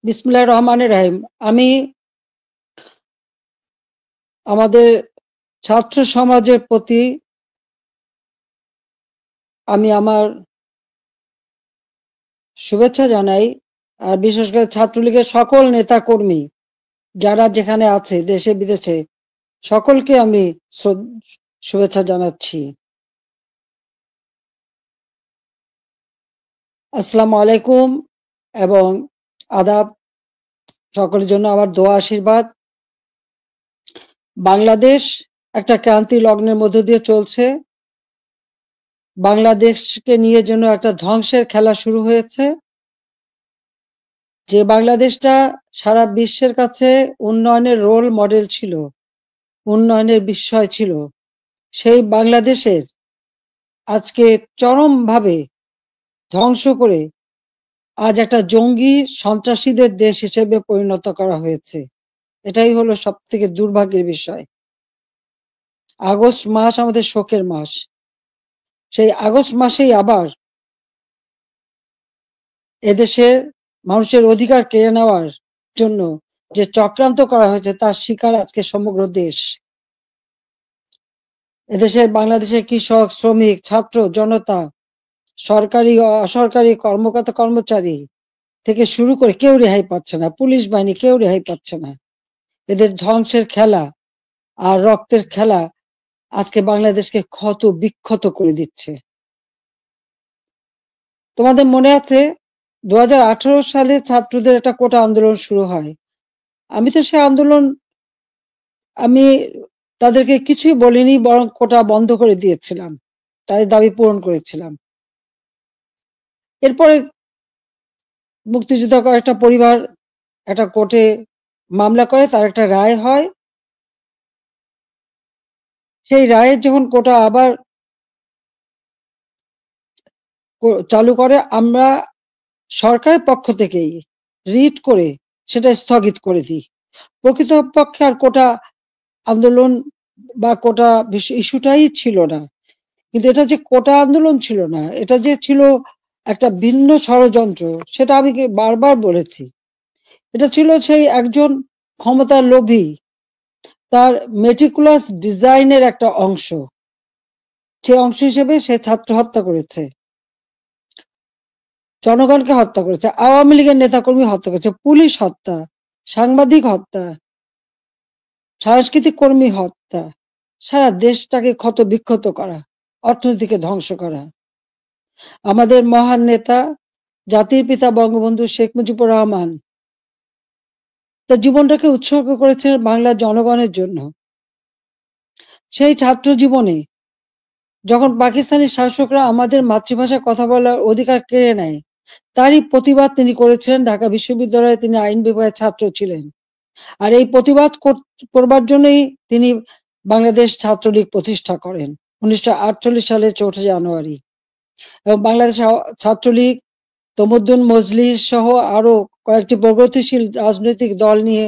বিসমিল্লাহির রহমানির রহিম। আমি আমাদের ছাত্র সমাজের প্রতি আমি আমার শুভেচ্ছা জানাই। আর বিশেষ করে ছাত্রলীগের সকল নেতা কর্মী যারা যেখানে আছে দেশে বিদেশে সকলকে আমি শুভেচ্ছা জানাচ্ছি। আসসালামু আলাইকুম এবং আদাব। সকলের জন্য আমার দোয়া আশীর্বাদ। বাংলাদেশ একটা ক্রান্তি লগ্নের মধ্য দিয়ে চলছে। বাংলাদেশকে নিয়ে যেন একটা ধ্বংসের খেলা শুরু হয়েছে। যে বাংলাদেশটা সারা বিশ্বের কাছে উন্নয়নের রোল মডেল ছিল, উন্নয়নের বিস্ময় ছিল, সেই বাংলাদেশের আজকে চরমভাবে ধ্বংস করে আজ একটা জঙ্গি সন্ত্রাসীদের দেশ হিসেবে পরিণত করা হয়েছে। এটাই হলো সব থেকে দুর্ভাগ্যের বিষয়। আগস্ট মাস আমাদের শোকের মাস। সেই আগস্ট মাসেই আবার এদেশের মানুষের অধিকার কেড়ে নেওয়ার জন্য যে চক্রান্ত করা হয়েছে তার শিকার আজকে সমগ্র দেশ। এদেশের বাংলাদেশের কৃষক, শ্রমিক, ছাত্র জনতা, সরকারি অসরকারি কর্মকর্তা কর্মচারী থেকে শুরু করে কেউ রেহাই পাচ্ছে না। পুলিশ বাহিনী কেউ রেহাই পাচ্ছে না। এদের ধ্বংসের খেলা আর রক্তের খেলা আজকে বাংলাদেশকে ক্ষত বিক্ষত করে দিচ্ছে। তোমাদের মনে আছে 2018 সালে ছাত্রদের একটা কোটা আন্দোলন শুরু হয়। আমি তো সে আন্দোলন আমি তাদেরকে কিছুই বলিনি, বরং কোটা বন্ধ করে দিয়েছিলাম, তাদের দাবি পূরণ করেছিলাম। এরপরে মুক্তিযোদ্ধা কয়েকটা পরিবার একটা কোর্টে মামলা করে, তার একটা রায় হয়। সেই রায়ের যখন কোটা আবার চালু করে, আমরা সরকারের পক্ষ থেকেই রিট করে সেটা স্থগিত করে দিই। প্রকৃতপক্ষে আর কোটা আন্দোলন বা কোটা ইস্যুটাই ছিল না। কিন্তু এটা যে কোটা আন্দোলন ছিল না, এটা যে ছিল একটা ভিন্ন ষড়যন্ত্র, সেটা আমি বারবার বলেছি। এটা ছিল সেই একজন ক্ষমতার লোভী, তার মেটিকুলাস ডিজাইনের একটা অংশ। সেই অংশ হিসেবে সে ছাত্র হত্যা করেছে, জনগণকে হত্যা করেছে, আওয়ামী লীগের নেতাকর্মী হত্যা করেছে, পুলিশ হত্যা, সাংবাদিক হত্যা, সাংস্কৃতিক কর্মী হত্যা, সারা দেশটাকে ক্ষত বিক্ষত করা, অর্থনীতিকে ধ্বংস করা। আমাদের মহান নেতা জাতির পিতা বঙ্গবন্ধু শেখ মুজিবুর রহমান তার জীবনটাকে উৎসর্গ করেছেন বাংলার জনগণের জন্য। সেই ছাত্র জীবনে যখন পাকিস্তানি শাসকরা আমাদের মাতৃভাষায় কথা বলার অধিকার কেড়ে নেয়, তারই প্রতিবাদ তিনি করেছিলেন। ঢাকা বিশ্ববিদ্যালয়ে তিনি আইন বিভাগের ছাত্র ছিলেন। আর এই প্রতিবাদ করবার জন্যই তিনি বাংলাদেশ ছাত্রলীগ প্রতিষ্ঠা করেন 1948 সালের 4 জানুয়ারি। এবং বাংলাদেশ ছাত্রলীগ তমুদ্দুন মজলিস সহ আরো কয়েকটি প্রগতিশীল রাজনৈতিক দল নিয়ে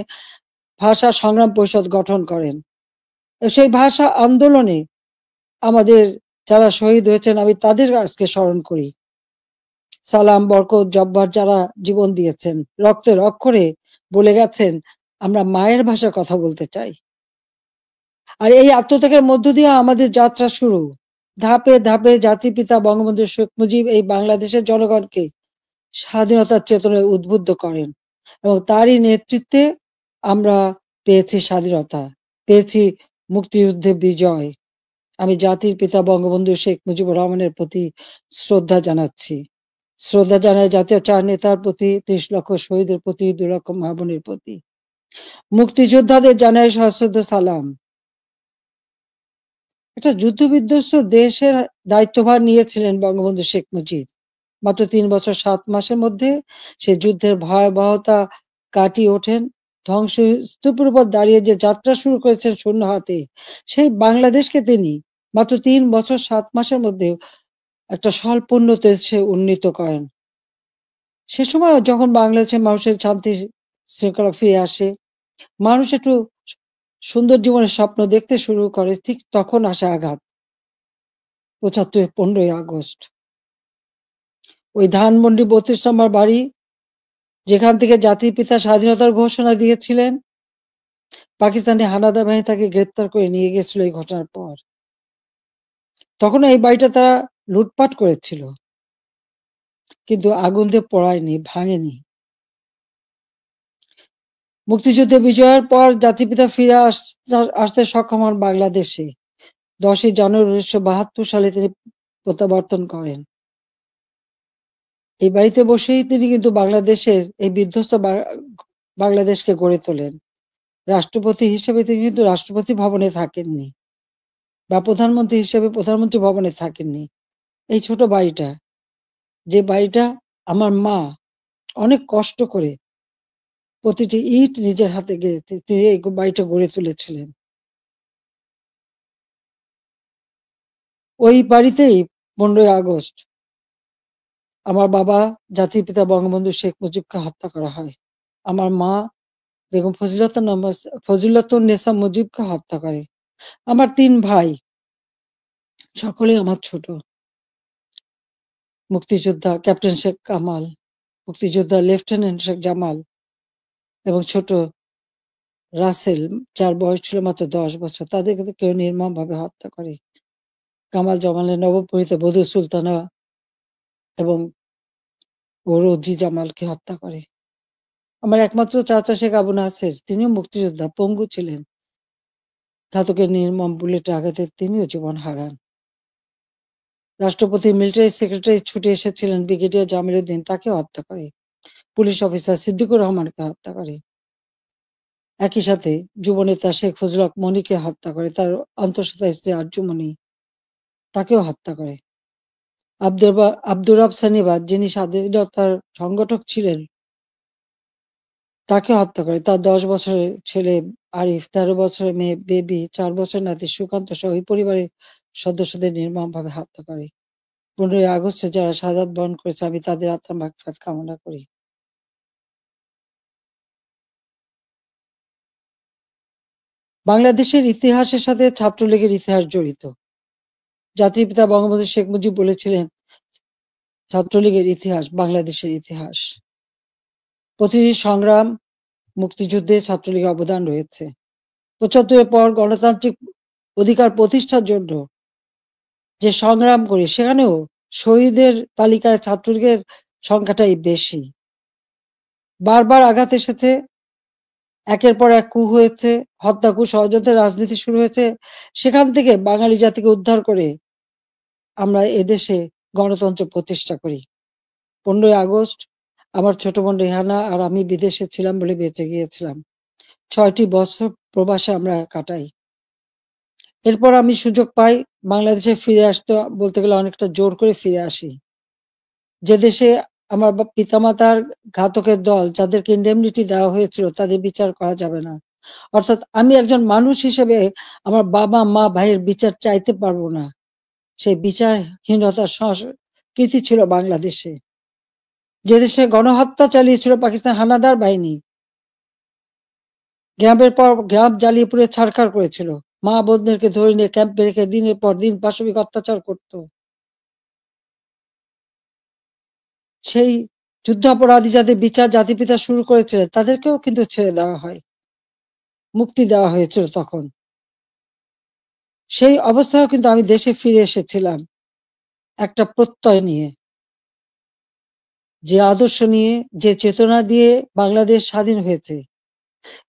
ভাষা সংগ্রাম পরিষদ গঠন করেন। সেই ভাষা আন্দোলনে আমাদের যারা শহীদ হয়েছেন আমি তাদের আজকে স্মরণ করি। সালাম, বরকত, জব্বার যারা জীবন দিয়েছেন, রক্তের অক্ষরে বলে গেছেন আমরা মায়ের ভাষায় কথা বলতে চাই। আর এই আত্মত্যাগের মধ্য দিয়ে আমাদের যাত্রা শুরু। ধাপে ধাপে জাতির পিতা বঙ্গবন্ধু শেখ মুজিব এই বাংলাদেশের জনগণকে স্বাধীনতার চেতনায় উদ্বুদ্ধ করেন এবং তারই নেতৃত্বে আমরা পেয়েছি স্বাধীনতা, পেয়েছি মুক্তিযুদ্ধে বিজয়। আমি জাতির পিতা বঙ্গবন্ধু শেখ মুজিবুর রহমানের প্রতি শ্রদ্ধা জানাচ্ছি। শ্রদ্ধা জানাই জাতীয় চার নেতার প্রতি, 30 লক্ষ শহীদের প্রতি, 2 লক্ষ মা বোনের প্রতি। মুক্তিযোদ্ধাদের জানাই সশ্রদ্ধ সালাম। একটা যুদ্ধ বিধ্বস্ত দেশের দায়িত্বভার নিয়েছিলেন বঙ্গবন্ধু শেখ মুজিব। মাত্র 3 বছর 7 মাসের মধ্যে সে যুদ্ধের ভয়াবহতা কাটিয়ে ওঠেন। ধ্বংসস্তূপের উপর দাঁড়িয়ে যে যাত্রা শুরু করেছেন শূন্য হাতে, সেই বাংলাদেশকে তিনি মাত্র 3 বছর 7 মাসের মধ্যে একটা স্বল্পোন্নত দেশে উন্নীত করেন। সে সময় যখন বাংলাদেশের মানুষের শান্তি শৃঙ্খলা ফিরে আসে, মানুষ একটু সুন্দর জীবনের স্বপ্ন দেখতে শুরু করে, ঠিক তখন আসে আঘাত। 75 15ই আগস্ট। ওই ধানমন্ডি 32 নম্বর বাড়ি যেখান থেকে জাতির পিতা স্বাধীনতার ঘোষণা দিয়েছিলেন, পাকিস্তানি হানাদার বাহিনী তাকে গ্রেপ্তার করে নিয়ে গেছিল এই ঘটনার পর। তখন এই বাড়িটা তারা লুটপাট করেছিল, কিন্তু আগুন দিয়ে পোড়ায়নি, ভাঙেনি। মুক্তিযুদ্ধে বিজয়ের পর জাতির পিতা ফিরে আসতে সক্ষম হন বাংলাদেশে। 10ই জানুয়ারি 1972 সালে তিনি প্রত্যাবর্তন করেন। এই বাড়িতে বসেই তিনি কিন্তু বাংলাদেশের এই বিধ্বস্ত বাংলাদেশকে গড়ে তোলেন। রাষ্ট্রপতি হিসেবে তিনি কিন্তু রাষ্ট্রপতি ভবনে থাকেননি, বা প্রধানমন্ত্রী হিসেবে প্রধানমন্ত্রী ভবনে থাকেননি। এই ছোট বাড়িটা, যে বাড়িটা আমার মা অনেক কষ্ট করে প্রতিটি ইট নিজের হাতে গেড়ে তিনি এই বাড়িটা গড়ে তুলেছিলেন। ওই বাড়িতেই 15ই আগস্ট আমার বাবা জাতির পিতা বঙ্গবন্ধু শেখ মুজিবকে হত্যা করা হয়। আমার মা বেগম ফজিলাতুন্নেসা মুজিবকে হত্যা করে। আমার 3 ভাই, সকলেই আমার ছোট। মুক্তিযোদ্ধা ক্যাপ্টেন শেখ কামাল, মুক্তিযোদ্ধা লেফটেন্যান্ট শেখ জামাল এবং ছোট রাসেল, যার বয়স ছিল মাত্র 10 বছর। তাদেরকে তো কেউ নির্মমভাবে হত্যা করে। কামাল জামালের নবপরিণীতা বধূ সুলতানা এবং রোজি জামালকে হত্যা করে। আমার একমাত্র চাচা শেখ আবু নাসের, তিনিও মুক্তিযোদ্ধা, পঙ্গু ছিলেন। ঘাতকের নির্মম বুলেটের আঘাতে তিনিও জীবন হারান। রাষ্ট্রপতি মিলিটারি সেক্রেটারি ছুটে এসেছিলেন ব্রিগেডিয়ার জামিল উদ্দিন, তাকে হত্যা করে। পুলিশ অফিসার সিদ্দিকুর রহমানকে হত্যা করে। একই সাথে যুবনেতা শেখ ফজলুল হক মনিকে হত্যা করে, তার অন্তঃসত্ত্বা স্ত্রী আরজুমনি, তাকেও হত্যা করে। আব্দুর রব সানিবাদ, যিনি স্বাধীনতার সংগঠক ছিলেন, তাকে হত্যা করে। তার 10 বছরের ছেলে আরিফ, 13 বছরের মেয়ে বেবি, 4 বছরের নাতি সুকান্ত সহ ওই পরিবারের সদস্যদের নির্মমভাবে হত্যা করে। 15ই আগস্টে যারা শাহাদাত বরণ করেছে, আমি তাদের আত্মার মাগফিরাত কামনা করি। বাংলাদেশের ইতিহাসের সাথে ছাত্রলীগের ইতিহাস জড়িত। জাতির পিতা বঙ্গবন্ধু শেখ মুজিব বলেছিলেন, ছাত্রলীগের ইতিহাস বাংলাদেশের ইতিহাস। প্রতিটি সংগ্রাম, মুক্তিযুদ্ধে ছাত্রলীগের অবদান রয়েছে। 75-এর পর গণতান্ত্রিক অধিকার প্রতিষ্ঠার জন্য যে সংগ্রাম করি, সেখানেও শহীদের তালিকায় ছাত্রলীগের সংখ্যাটাই বেশি। বারবার আঘাত এসেছে, একের পর এক কূ হয়েছে, হত্যা, কূ, ষড়যন্ত্রের রাজনীতি শুরু হয়েছে। সেখান থেকে বাঙালি জাতিকে উদ্ধার করে আমরা এদেশে গণতন্ত্র প্রতিষ্ঠা করি। 15ই আগস্ট আমার ছোট বোন রেহানা আর আমি বিদেশে ছিলাম বলে বেঁচে গিয়েছিলাম। 6টি বছর প্রবাসে আমরা কাটাই। এরপর আমি সুযোগ পাই বাংলাদেশে ফিরে আসতে, বলতে গেলে অনেকটা জোর করে ফিরে আসি। যে দেশে আমার পিতামাতার ঘাতকের দল, যাদেরকে ইন্ডেমনিটি দেওয়া হয়েছিল, তাদের বিচার করা যাবে না। অর্থাৎ আমি একজন মানুষ হিসেবে আমার বাবা মা ভাইয়ের বিচার চাইতে পারবো না। সেই বিচারহীনতার সংস্কৃতি ছিল বাংলাদেশে। যে দেশে গণহত্যা চালিয়েছিল পাকিস্তান হানাদার বাহিনী, গ্রামের পর গ্রাম জ্বালিয়ে পুড়ে ছারখার করেছিল, মা বোনদেরকে ধরে নিয়ে ক্যাম্পে রেখে দিনের পর দিন পাশবিক অত্যাচার করত। সেই যুদ্ধাপরাধী যাদের বিচার জাতির পিতা শুরু করেছিলেন, তাদেরকেও কিন্তু ছেড়ে দেওয়া হয়, মুক্তি দেওয়া হয়েছিল তখন। সেই অবস্থায়ও কিন্তু আমি দেশে ফিরে এসেছিলাম একটা প্রত্যয় নিয়ে, যে আদর্শ নিয়ে, যে চেতনা দিয়ে বাংলাদেশ স্বাধীন হয়েছে।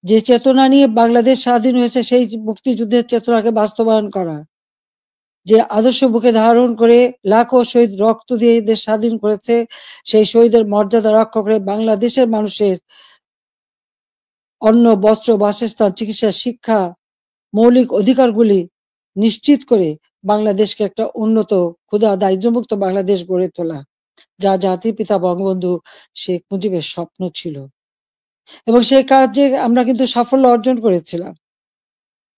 যে চেতনা নিয়ে বাংলাদেশ স্বাধীন হয়েছে, সেই মুক্তিযুদ্ধের চেতনাকে বাস্তবায়ন করা। যে আদর্শ বুকে ধারণ করে লাখো শহীদ রক্ত দিয়ে দেশ স্বাধীন করেছে, সেই শহীদের মর্যাদা রক্ষা করে বাংলাদেশের মানুষের অন্ন, বস্ত্র, বাসস্থান, চিকিৎসা, শিক্ষা, মৌলিক অধিকারগুলি নিশ্চিত করে বাংলাদেশকে একটা উন্নত, ক্ষুধা, দারিদ্র্যমুক্ত বাংলাদেশ গড়ে তোলা, যা জাতির পিতা বঙ্গবন্ধু শেখ মুজিবের স্বপ্ন ছিল। এবং সেই কাজে আমরা কিন্তু সাফল্য অর্জন করেছিলাম।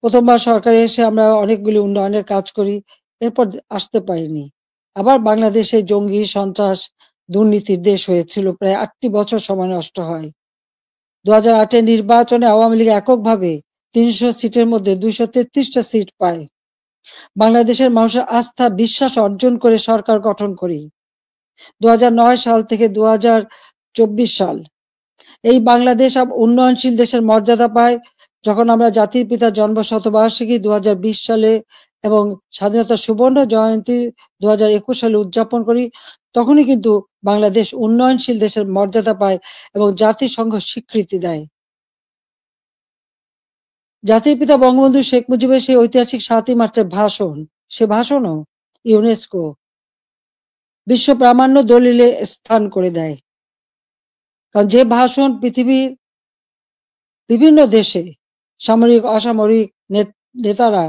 প্রথমবার সরকারে এসে আমরা অনেকগুলি উন্নয়নের কাজ করি, এরপর আসতে পারিনি। আবার বাংলাদেশে জঙ্গি, সন্ত্রাস, দুর্নীতির দেশ হয়েছিল, প্রায় 8টি বছর সময় নষ্ট হয়। 2008-এর নির্বাচনে আওয়ামী লীগ এককভাবে 300 সিটের মধ্যে 233টা সিট পায়। বাংলাদেশের মানুষের আস্থা, বিশ্বাস অর্জন করে সরকার গঠন করি। 2009 সাল থেকে 2024 সাল এই বাংলাদেশ উন্নয়নশীল দেশের মর্যাদা পায় যখন আমরা জাতির পিতার জন্ম শতবার্ষিকী 2020 সালে এবং স্বাধীনতা সুবর্ণ জয়ন্তী 2021 সালে উদযাপন করি, তখনই কিন্তু বাংলাদেশ উন্নয়নশীল দেশের মর্যাদা পায় এবং জাতিসংঘ স্বীকৃতি দেয়। জাতির পিতা বঙ্গবন্ধু শেখ মুজিবের সেই ঐতিহাসিক 7ই মার্চের ভাষণ, সে ভাষণও ইউনেস্কো বিশ্ব প্রামাণ্য দলিলে স্থান করে দেয়। কারণ যে ভাষণ পৃথিবীর বিভিন্ন দেশে সামরিক অসামরিক নেতারা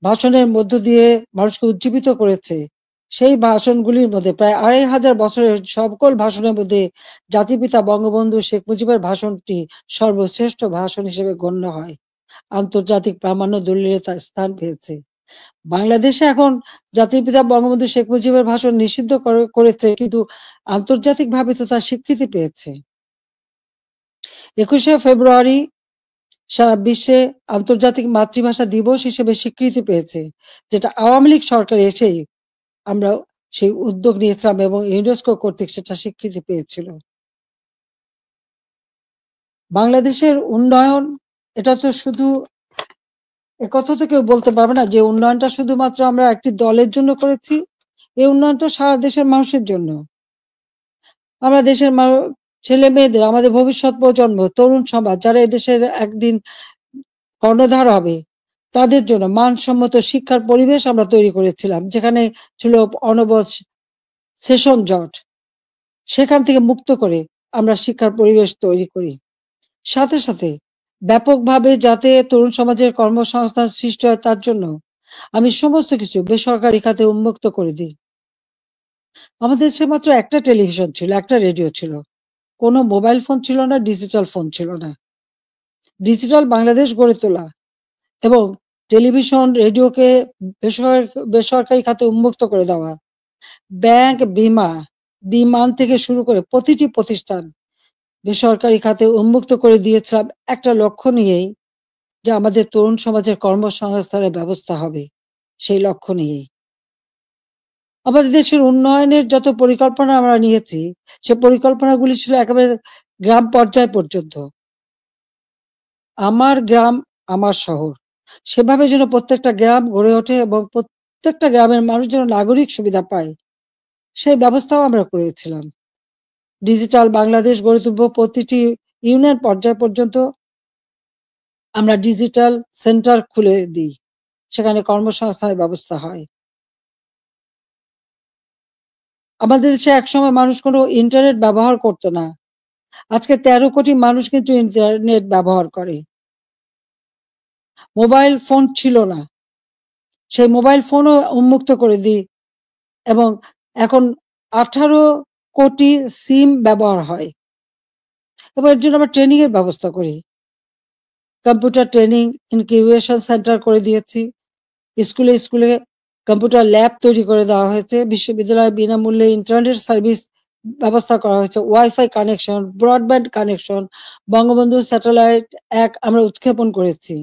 ভাষণের মধ্য দিয়ে মানুষকে উজ্জীবিত করেছে, সেই ভাষণগুলির মধ্যে প্রায় 2500 বছরের সকল ভাষণের মধ্যে জাতিপিতা বঙ্গবন্ধু শেখ মুজিবের ভাষণটি সর্বশ্রেষ্ঠ ভাষণ হিসেবে গণ্য হয়, আন্তর্জাতিক প্রামাণ্য দলিলে তার স্থান পেয়েছে। বাংলাদেশে এখন জাতির পিতা বঙ্গবন্ধু শেখ মুজিবের ভাষণ নিষিদ্ধ করেছে, কিন্তু আন্তর্জাতিকভাবে তো তার স্বীকৃতি পেয়েছে। 21শে ফেব্রুয়ারি সারা বিশ্বে আন্তর্জাতিক মাতৃভাষা দিবস হিসেবে স্বীকৃতি পেয়েছে, যেটা আওয়ামী লীগ সরকার এসেই আমরা সেই উদ্যোগ নিয়েছিলাম এবং ইউনেস্কো কর্তৃক সেটা স্বীকৃতি পেয়েছিল। বাংলাদেশের উন্নয়ন, এটা তো শুধু একথা তো কেউ বলতে পারবে না যে উন্নয়নটা শুধুমাত্র আমরা একটি দলের জন্য করেছি। এই উন্নয়নটা সারা দেশের মানুষের জন্য। আমরা দেশের ছেলে মেয়েদের, আমাদের ভবিষ্যৎ প্রজন্ম, তরুণ সমাজ, যারা এদেশের একদিন কর্ণধার হবে, তাদের জন্য মানসম্মত শিক্ষার পরিবেশ আমরা তৈরি করেছিলাম, যেখানে ছিল অনবরত সেশন জট। সেখান থেকে মুক্ত করে আমরা শিক্ষার পরিবেশ তৈরি করি। সাথে সাথে ব্যাপকভাবে যাতে তরুণ সমাজের কর্মসংস্থান সৃষ্টি হয়, তার জন্য আমি সমস্ত কিছু বেসরকারি খাতে উন্মুক্ত করে দিই। আমাদের দেশে মাত্র একটা টেলিভিশন ছিল, একটা রেডিও ছিল, কোনো মোবাইল ফোন ছিল না, ডিজিটাল ফোন ছিল না। ডিজিটাল বাংলাদেশ গড়ে তোলা এবং টেলিভিশন রেডিওকে বেসরকারি খাতে উন্মুক্ত করে দেওয়া, ব্যাংক বিমান থেকে শুরু করে প্রতিটি প্রতিষ্ঠান বেসরকারি খাতে উন্মুক্ত করে দিয়েছিলাম একটা লক্ষ্য নিয়েই, যে আমাদের তরুণ সমাজের কর্মসংস্থানের ব্যবস্থা হবে, সেই লক্ষ্য নিয়েই। আমাদের দেশের উন্নয়নের যত পরিকল্পনা আমরা নিয়েছি, সে পরিকল্পনাগুলি ছিল একেবারে গ্রাম পর্যায় পর্যন্ত। আমার গ্রাম আমার শহর, সেভাবে যেন প্রত্যেকটা গ্রাম গড়ে ওঠে এবং প্রত্যেকটা গ্রামের মানুষ যেন নাগরিক সুবিধা পায়, সেই ব্যবস্থাও আমরা করেছিলাম। ডিজিটাল বাংলাদেশ গড়ে তুলব, প্রতিটি ইউনিয়ন পর্যায় পর্যন্ত আমরা ডিজিটাল সেন্টার খুলে দিই, সেখানে কর্মসংস্থানের ব্যবস্থা হয়। আমাদের দেশে একসময় মানুষ কোনো ইন্টারনেট ব্যবহার করতো না, আজকে 13 কোটি মানুষ কিন্তু ইন্টারনেট ব্যবহার করে। মোবাইল ফোন ছিল না, সেই মোবাইল ফোনও উন্মুক্ত করে দিই এবং এখন 18 কোটি সিম ব্যবহার হয় এবং এর জন্য আমরা ট্রেনিং এর ব্যবস্থা করি। কম্পিউটার ট্রেনিং ইনকিউবেশন সেন্টার করে দিয়েছি, স্কুলে স্কুলে কম্পিউটার ল্যাব তৈরি করে দেওয়া হয়েছে, বিশ্ববিদ্যালয়ে বিনামূল্যে ইন্টারনেট সার্ভিস ব্যবস্থা করা হয়েছে, wifi connection, broadband connection, Bangabandhu satellite 1 আমরা উৎক্ষেপণ করেছি।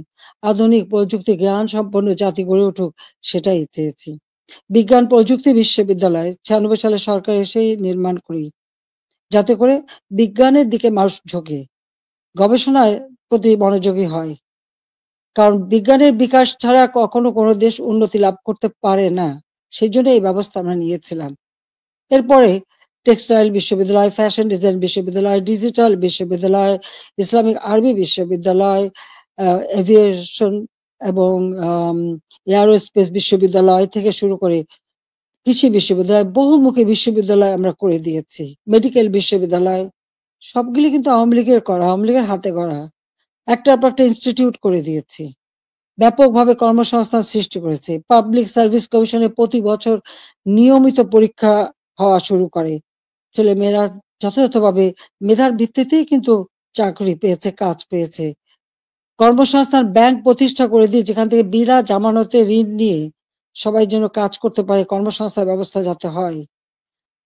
আধুনিক প্রযুক্তি জ্ঞান সম্পন্ন জাতি গড়ে উঠুক, সেটাই চেয়েছি। বিজ্ঞান প্রযুক্তি বিশ্ববিদ্যালয় 96 সালে সরকার এসেই নির্মাণ করি, যাতে করে বিজ্ঞানের দিকে মানুষ ঝোঁকে, গবেষণায় প্রতি মনোযোগী হয়। কারণ বিজ্ঞানের বিকাশ ছাড়া কখনো কোনো দেশ উন্নতি লাভ করতে পারে না, সেই জন্য এই ব্যবস্থা আমরা নিয়েছিলাম। এরপরে টেক্সটাইল বিশ্ববিদ্যালয়, ফ্যাশন ডিজাইন বিশ্ববিদ্যালয়, ডিজিটাল বিশ্ববিদ্যালয়, ইসলামিক আরবি বিশ্ববিদ্যালয়, এভিয়েশন এবং এয়ারোস্পেস বিশ্ববিদ্যালয় থেকে শুরু করে কৃষি বিশ্ববিদ্যালয়, বহুমুখী বিশ্ববিদ্যালয় আমরা করে দিয়েছি, মেডিকেল বিশ্ববিদ্যালয়, সবগুলি কিন্তু আওয়ামী লীগের করা, আওয়ামী লীগের হাতে গড়া। একটার পর একটা ইনস্টিটিউট করে দিয়েছি, ব্যাপকভাবে কর্মসংস্থান সৃষ্টি করেছে। পাবলিক সার্ভিস কমিশনে প্রতি বছর নিয়মিত পরীক্ষা হওয়া শুরু করে, ছেলে মেয়েরা যথাযথভাবে মেধার ভিত্তিতেই কিন্তু চাকরি পেয়েছে, কাজ পেয়েছে। কর্মসংস্থান ব্যাংক প্রতিষ্ঠা করে দিয়ে, যেখান থেকে বিনা জামানতে ঋণ নিয়ে সবাই যেন কাজ করতে পারে, কর্মসংস্থান ব্যবস্থা যাতে হয়,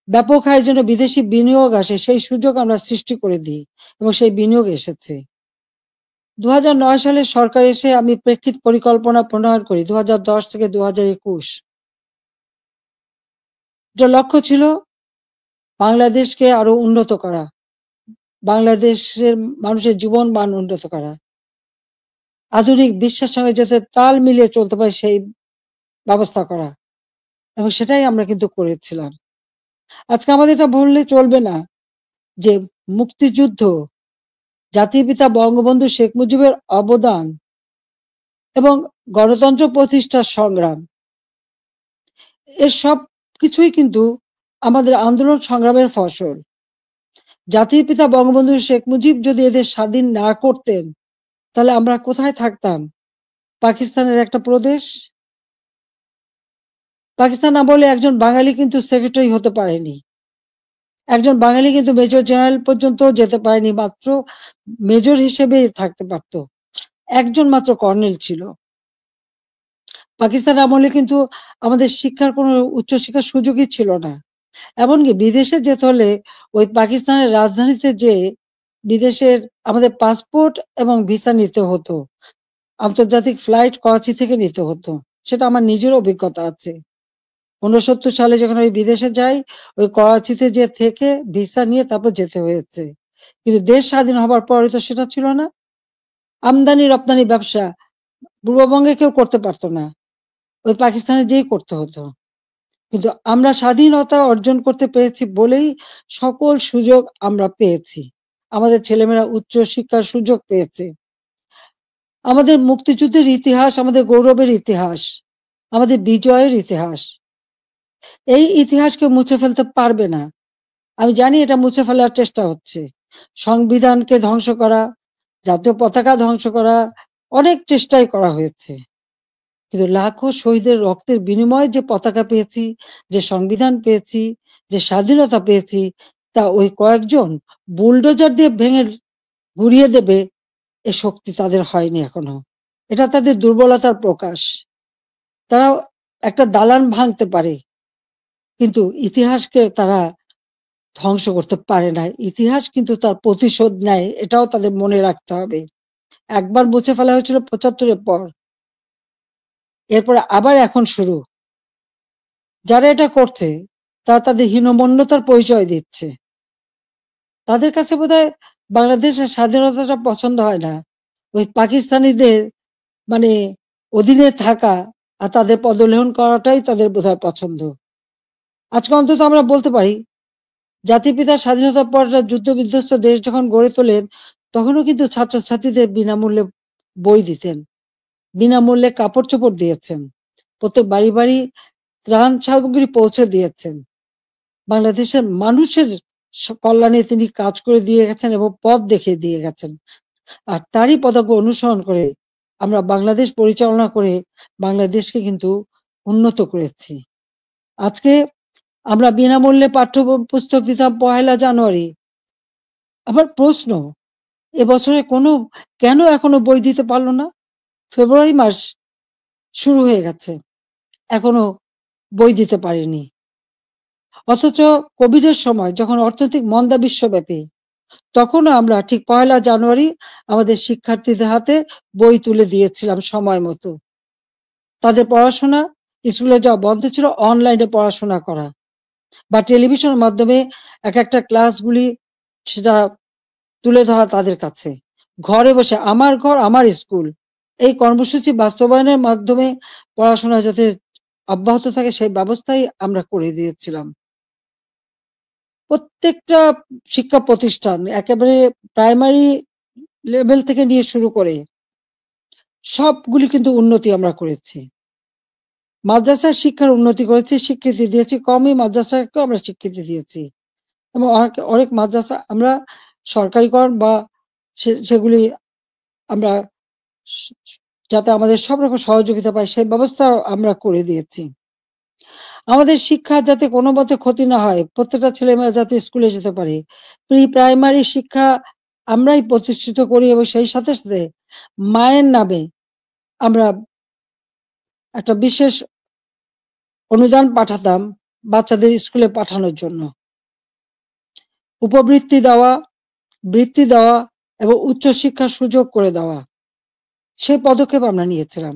ব্যাপক হারে যেন বিদেশি বিনিয়োগ আসে, সেই সুযোগ আমরা সৃষ্টি করে দিই এবং সেই বিনিয়োগ এসেছে। 2009 সালে সরকার এসে আমি প্রেক্ষিত পরিকল্পনা প্রণয়ন করি 2010 থেকে 2021। যার লক্ষ্য ছিল বাংলাদেশকে আরো উন্নত করা, বাংলাদেশের মানুষের জীবন মান উন্নত করা, আধুনিক বিশ্বের সঙ্গে যাতে তাল মিলিয়ে চলতে পারে সেই ব্যবস্থা করা, এবং সেটাই আমরা কিন্তু করেছিলাম। আজকে আমাদের এটা বললে চলবে না যে মুক্তিযুদ্ধ, জাতির পিতা বঙ্গবন্ধু শেখ মুজিবের অবদান এবং গণতন্ত্র প্রতিষ্ঠার সংগ্রাম, এর সব কিছুই কিন্তু আমাদের আন্দোলন সংগ্রামের ফসল। জাতির পিতা বঙ্গবন্ধু শেখ মুজিব যদি এদের স্বাধীন না করতেন, তাহলে আমরা কোথায় থাকতাম? পাকিস্তানের একটা প্রদেশ। পাকিস্তান না বলে একজন বাঙালি কিন্তু সেক্রেটারি হতে পারেনি, একজন বাঙালি কিন্তু মেজর জেনারেল পর্যন্ত যেতে পারেনি, মাত্র মেজর হিসেবে থাকতে পারত, একজন মাত্র কর্নেল ছিল। পাকিস্তান আমলে কিন্তু আমাদের শিক্ষার কোনো উচ্চশিক্ষার সুযোগই ছিল না। এমনকি বিদেশে যেতে হলে ওই পাকিস্তানের রাজধানীতে যে বিদেশের আমাদের পাসপোর্ট এবং ভিসা নিতে হতো, আন্তর্জাতিক ফ্লাইট করাচি থেকে নিতে হতো। সেটা আমার নিজের অভিজ্ঞতা আছে। 69 সালে যখন ওই বিদেশে যাই, ওই করাচিতে যে থেকে ভিসা নিয়ে তারপর যেতে হয়েছে। কিন্তু দেশ স্বাধীন হবার পরে তো সেটা ছিল না। আমদানি রপ্তানি ব্যবসা পূর্ববঙ্গে কেউ করতে পারতো না, ওই পাকিস্তানে যেই করতে হতো। কিন্তু আমরা স্বাধীনতা অর্জন করতে পেরেছি বলেই সকল সুযোগ আমরা পেয়েছি, আমাদের ছেলেমেয়েরা উচ্চ শিক্ষার সুযোগ পেয়েছে। আমাদের মুক্তিযুদ্ধের ইতিহাস আমাদের গৌরবের ইতিহাস, আমাদের বিজয়ের ইতিহাস। এই ইতিহাসকে মুছে ফেলতে পারবে না। আমি জানি এটা মুছে ফেলার চেষ্টা হচ্ছে, সংবিধানকে ধ্বংস করা, জাতীয় পতাকা ধ্বংস করা, অনেক চেষ্টাই করা হয়েছে। কিন্তু লাখো শহীদের রক্তের বিনিময়ে যে পতাকা পেয়েছি, যে সংবিধান পেয়েছি, যে স্বাধীনতা পেয়েছি, তা ওই কয়েকজন বুলডোজার দিয়ে ভেঙে গুড়িয়ে দেবে এ শক্তি তাদের হয়নি এখনো। এটা তাদের দুর্বলতার প্রকাশ। তারা একটা দালান ভাঙতে পারে, কিন্তু ইতিহাসকে তারা ধ্বংস করতে পারে না। ইতিহাস কিন্তু তার প্রতিশোধ নেয়, এটাও তাদের মনে রাখতে হবে। একবার মুছে ফেলা হয়েছিল 75-এর পর, এরপরে আবার এখন শুরু। যারা এটা করছে তারা তাদের হীনমন্যতার পরিচয় দিচ্ছে। তাদের কাছে বোধহয় বাংলাদেশের স্বাধীনতাটা পছন্দ হয় না, ওই পাকিস্তানিদের মানে অধীনে থাকা আর তাদের পদলেহন করাটাই তাদের বোধহয় পছন্দ। আজকে অন্তত আমরা বলতে পারি, জাতির পিতা স্বাধীনতার পর যুদ্ধ বিধ্বস্ত দেশ যখন গড়ে তোলেন, তখনও কিন্তু ছাত্রছাত্রীদের বিনামূল্যে বই দিতেন, বিনামূল্যে কাপড় চোপড় দিয়েছেন, প্রত্যেক বাড়ি বাড়ি ত্রাণ সামগ্রী পৌঁছে দিয়েছেন। বাংলাদেশের মানুষের কল্যাণে তিনি কাজ করে দিয়ে গেছেন এবং পথ দেখিয়ে দিয়ে গেছেন। আর তারই পদাঙ্ক অনুসরণ করে আমরা বাংলাদেশ পরিচালনা করে বাংলাদেশকে কিন্তু উন্নত করেছি। আজকে আমরা বিনামূল্যে পাঠ্য পুস্তক দিতাম 1 জানুয়ারি। আমার প্রশ্ন, এবছরে কেন এখনো বই দিতে পারলো না? ফেব্রুয়ারি মাস শুরু হয়ে গেছে, এখনো বই দিতে পারেনি। অথচ কোভিডের সময় যখন অর্থনৈতিক মন্দা বিশ্বব্যাপী, তখনও আমরা ঠিক 1 জানুয়ারি আমাদের শিক্ষার্থীদের হাতে বই তুলে দিয়েছিলাম সময় মতো। তাদের পড়াশোনা, স্কুলে যাওয়া বন্ধ ছিল, অনলাইনে পড়াশোনা করা বা টেলিভিশনের মাধ্যমে এক একটা ক্লাসগুলি সেটা তুলে ধরা তাদের কাছে। ঘরে বসে আমার ঘর আমার স্কুল, এই কর্মসূচি বাস্তবায়নের মাধ্যমে পড়াশোনা যাতে অব্যাহত থাকে সেই ব্যবস্থাই আমরা করে দিয়েছিলাম। প্রত্যেকটা শিক্ষা প্রতিষ্ঠান একেবারে প্রাইমারি লেভেল থেকে নিয়ে শুরু করে সবগুলি কিন্তু উন্নতি আমরা করেছি। মাদ্রাসার শিক্ষার উন্নতি করেছি, স্বীকৃতি দিয়েছি, কমই মাদ্রাসাকেও আমরা স্বীকৃতি দিয়েছি, এবং অনেক মাদ্রাসা আমরা সরকারিকরণ বা সেগুলি আমরা যাতে আমাদের সব রকম সহযোগিতা পাই সেই ব্যবস্থা আমরা করে দিয়েছি। আমাদের শিক্ষা যাতে কোনো মতে ক্ষতি না হয়, প্রত্যেকটা ছেলেমেয়েরা যাতে স্কুলে যেতে পারে, প্রি প্রাইমারি শিক্ষা আমরাই প্রতিষ্ঠিত করি, এবং সেই সাথে সাথে মায়ের নামে আমরা একটা বিশেষ অনুদান পাঠাতাম বাচ্চাদের স্কুলে পাঠানোর জন্য। উপবৃত্তি দেওয়া, বৃত্তি দেওয়া এবং উচ্চশিক্ষার সুযোগ করে দেওয়া, সেই পদক্ষেপ আমরা নিয়েছিলাম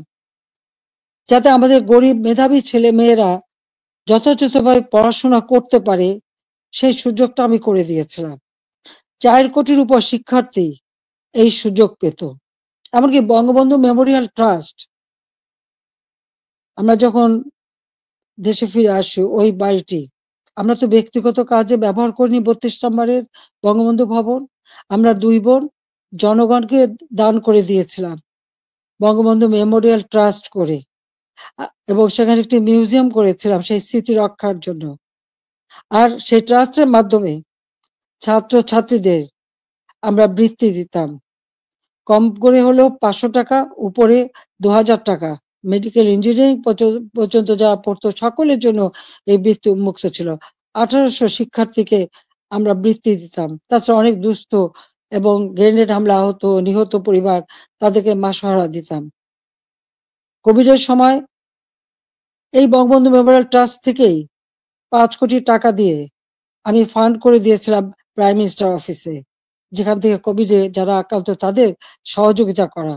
যাতে আমাদের গরিব মেধাবী ছেলে মেয়েরা যথাযথভাবে পড়াশোনা করতে পারে, সেই সুযোগটা আমি করে দিয়েছিলাম। 4 কোটির উপর শিক্ষার্থী এই সুযোগ পেত। এমনকি বঙ্গবন্ধু মেমোরিয়াল ট্রাস্ট, আমরা যখন দেশে ফিরে আসি, ওই বাড়িটি আমরা তো ব্যক্তিগত কাজে ব্যবহার করিনি। 32 নম্বরের বঙ্গবন্ধু ভবন আমরা 2 বোন জনগণকে দান করে দিয়েছিলাম বঙ্গবন্ধু মেমোরিয়াল ট্রাস্ট করে, এবং সেখানে একটি মিউজিয়াম করেছিলাম সেই স্মৃতি রক্ষার জন্য। আর সেই ট্রাস্টের মাধ্যমে ছাত্রছাত্রীদের আমরা বৃত্তি দিতাম, কম করে হলেও 500 টাকা, উপরে 2000 টাকা। মেডিকেল ইঞ্জিনিয়ারিং পর্যন্ত যারা পড়তো সকলের জন্য এই বৃত্তি উন্মুক্ত ছিল। 1800 শিক্ষার্থীকে আমরা বৃত্তি দিতাম। তাছাড়া অনেক দুস্থ এবং গ্রেনেড হামলা আহত নিহত পরিবার, তাদেরকে মাসোহারা দিতাম। কোভিডের সময় এই বঙ্গবন্ধু মেমোরিয়াল ট্রাস্ট থেকেই 5 কোটি টাকা দিয়ে আমি ফান্ড করে দিয়েছিলাম প্রাইম মিনিস্টার অফিসে, যেখান থেকে কোভিডে যারা আক্রান্ত তাদের সহযোগিতা করা।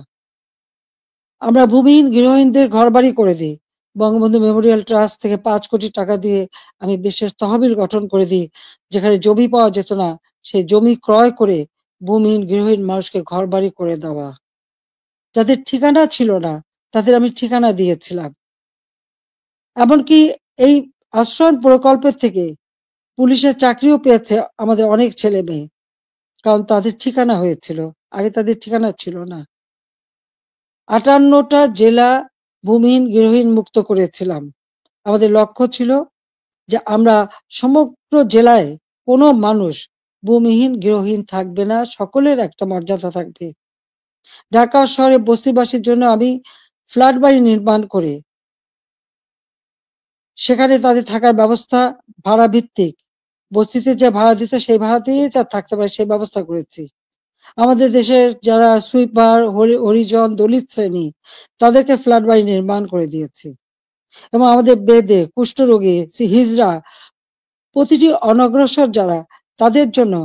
আমরা ভূমিহীন গৃহহীনদের ঘরবাড়ি করে দিই। বঙ্গবন্ধু মেমোরিয়াল ট্রাস্ট থেকে 5 কোটি টাকা দিয়ে আমি বিশেষ তহবিল গঠন করে দিই, যেখানে জমি পাওয়া যেত না সেই জমি ক্রয় করে ভূমিহীন গৃহহীন মানুষকে ঘরবাড়ি করে দেওয়া। যাদের ঠিকানা ছিল না তাদের আমি ঠিকানা দিয়েছিলাম। এমনকি এই আশ্রয়ণ প্রকল্পের থেকে পুলিশের চাকরিও পেয়েছে আমাদের অনেক ছেলে মেয়ে, কারণ তাদের ঠিকানা হয়েছিল, আগে তাদের ঠিকানা ছিল না। 58টা জেলা ভূমিহীন গৃহহীন মুক্ত করেছিলাম। আমাদের লক্ষ্য ছিল যে আমরা সমগ্র জেলায় কোনো মানুষ ভূমিহীন গৃহহীন থাকবে না, সকলের একটা মর্যাদা থাকবে। ঢাকা শহরে বস্তিবাসীর জন্য আমি ফ্ল্যাট বাড়ি নির্মাণ করে সেখানে তাদের থাকার ব্যবস্থা ভাড়া ভিত্তিক, বস্তিতে যে ভাড়া দিত সেই ভাড়াতেই যা থাকতে পারে সেই ব্যবস্থা করেছি। আমাদের দেশের যারা সুইপার, হরিজন, দলিত শ্রেণী, তাদেরকে ফ্ল্যাট বাড়ি নির্মাণ করে দিয়েছি। এবং আমাদের বেদে কুষ্ঠরোগী, হিজড়া, প্রতিটি অনগ্রসর যারা, তাদের জন্য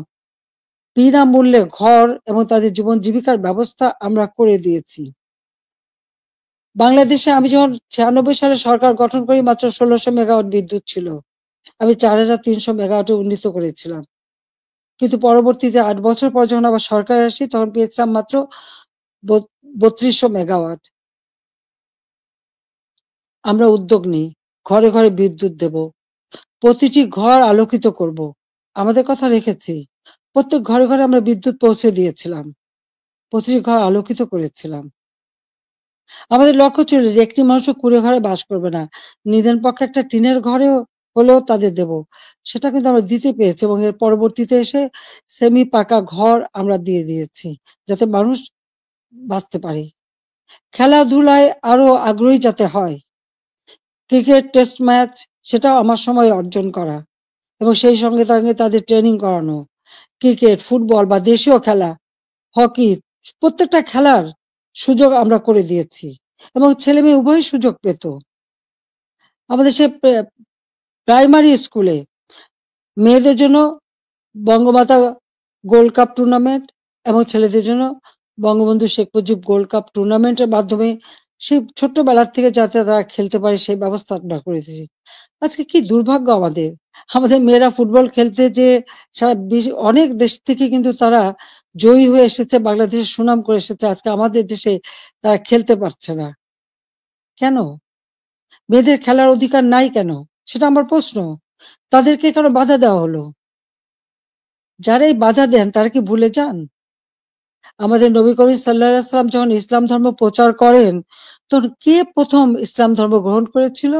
বিনামূল্যে ঘর এবং তাদের জীবন জীবিকার ব্যবস্থা আমরা করে দিয়েছি। বাংলাদেশে আমি যখন 96 সালে সরকার গঠন করি, মাত্র 1600 মেগাওয়াট বিদ্যুৎ ছিল। আমি 4300 মেগাওয়াটে উন্নীত করেছিলাম। কিন্তু পরবর্তীতে 8 বছর পর যখন আবার সরকারে আসি, তখন পেয়েছিলাম মাত্র 3200 মেগাওয়াট। আমরা উদ্যোগ নিই, ঘরে ঘরে বিদ্যুৎ দেব, প্রতিটি ঘর আলোকিত করব। আমাদের কথা রেখেছি, প্রত্যেক ঘরে ঘরে আমরা বিদ্যুৎ পৌঁছে দিয়েছিলাম, প্রতিটি ঘর আলোকিত করেছিলাম। আমাদের লক্ষ্য ছিল যে একটি মানুষও কুঁড়ে ঘরে বাস করবে না, নিদেন পক্ষে একটা টিনের ঘরেও হলেও তাদের দেব। সেটা কিন্তু আমরা দিতে পেরেছি, এবং এর পরবর্তীতে এসে সেমি পাকা ঘর আমরা দিয়ে দিয়েছি, যাতে মানুষ বাঁচতে পারে। খেলাধুলায় আরো আগ্রহী যাতে হয়, ক্রিকেট টেস্ট ম্যাচ, সেটাও আমার সময় অর্জন করা, এবং সেই সঙ্গে সঙ্গে তাদের ট্রেনিং করানো। ক্রিকেট, ফুটবল বা দেশীয় খেলা, হকি, প্রত্যেকটা খেলার সুযোগ আমরা করে দিয়েছি, এবং ছেলে মেয়ে উভয় সুযোগ পেত। আমাদের সে প্রাইমারি স্কুলে মেয়েদের জন্য বঙ্গমাতা গোল্ড কাপ টুর্নামেন্ট এবং ছেলেদের জন্য বঙ্গবন্ধু শেখ মুজিব গোল্ড কাপ টুর্নামেন্টের মাধ্যমে সেই ছোট্টবেলার থেকে যাতে তারা খেলতে পারে সেই ব্যবস্থা আমরা করে দিয়েছি। আজকে কি দুর্ভাগ্য আমাদের, আমাদের মেয়েরা ফুটবল খেলতে যে সারা অনেক দেশ থেকে কিন্তু তারা জয়ী হয়ে এসেছে, বাংলাদেশের সুনাম করে এসেছে, আজকে আমাদের দেশে তারা খেলতে পারছে না কেন? মেয়েদের খেলার অধিকার নাই কেন, সেটা আমার প্রশ্ন। তাদেরকে কেন বাধা দেওয়া হলো? যারা এই বাধা দেন তারা কি ভুলে যান আমাদের নবী করিম সাল্লাল্লাহু আলাইহি সাল্লাম যখন ইসলাম ধর্ম প্রচার করেন, তখন কে প্রথম ইসলাম ধর্ম গ্রহণ করেছিল?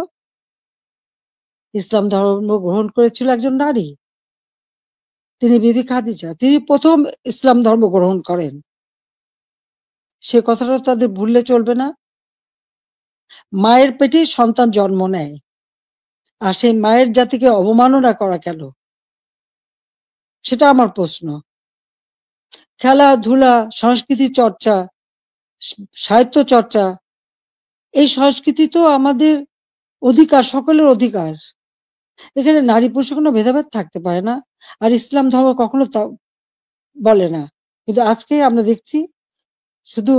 ইসলাম ধর্ম গ্রহণ করেছিল একজন নারী, তিনি বিবি খাদিজা। তিনি প্রথম ইসলাম ধর্ম গ্রহণ করেন। সে কথাটা তাদের ভুললে চলবে না। মায়ের পেটেই সন্তান জন্ম নেয়, আর সেই মায়ের জাতিকে অবমাননা করা কেন, সেটা আমার প্রশ্ন। খেলাধুলা, সংস্কৃতি চর্চা, সাহিত্য চর্চা, এই সংস্কৃতি তো আমাদের অধিকার, সকলের অধিকার। এখানে নারী পুরুষের কোনো ভেদাভেদ থাকতে পারে না, আর ইসলাম ধর্ম কখনো তা বলে না। কিন্তু আজকে আমরা দেখছি শুধু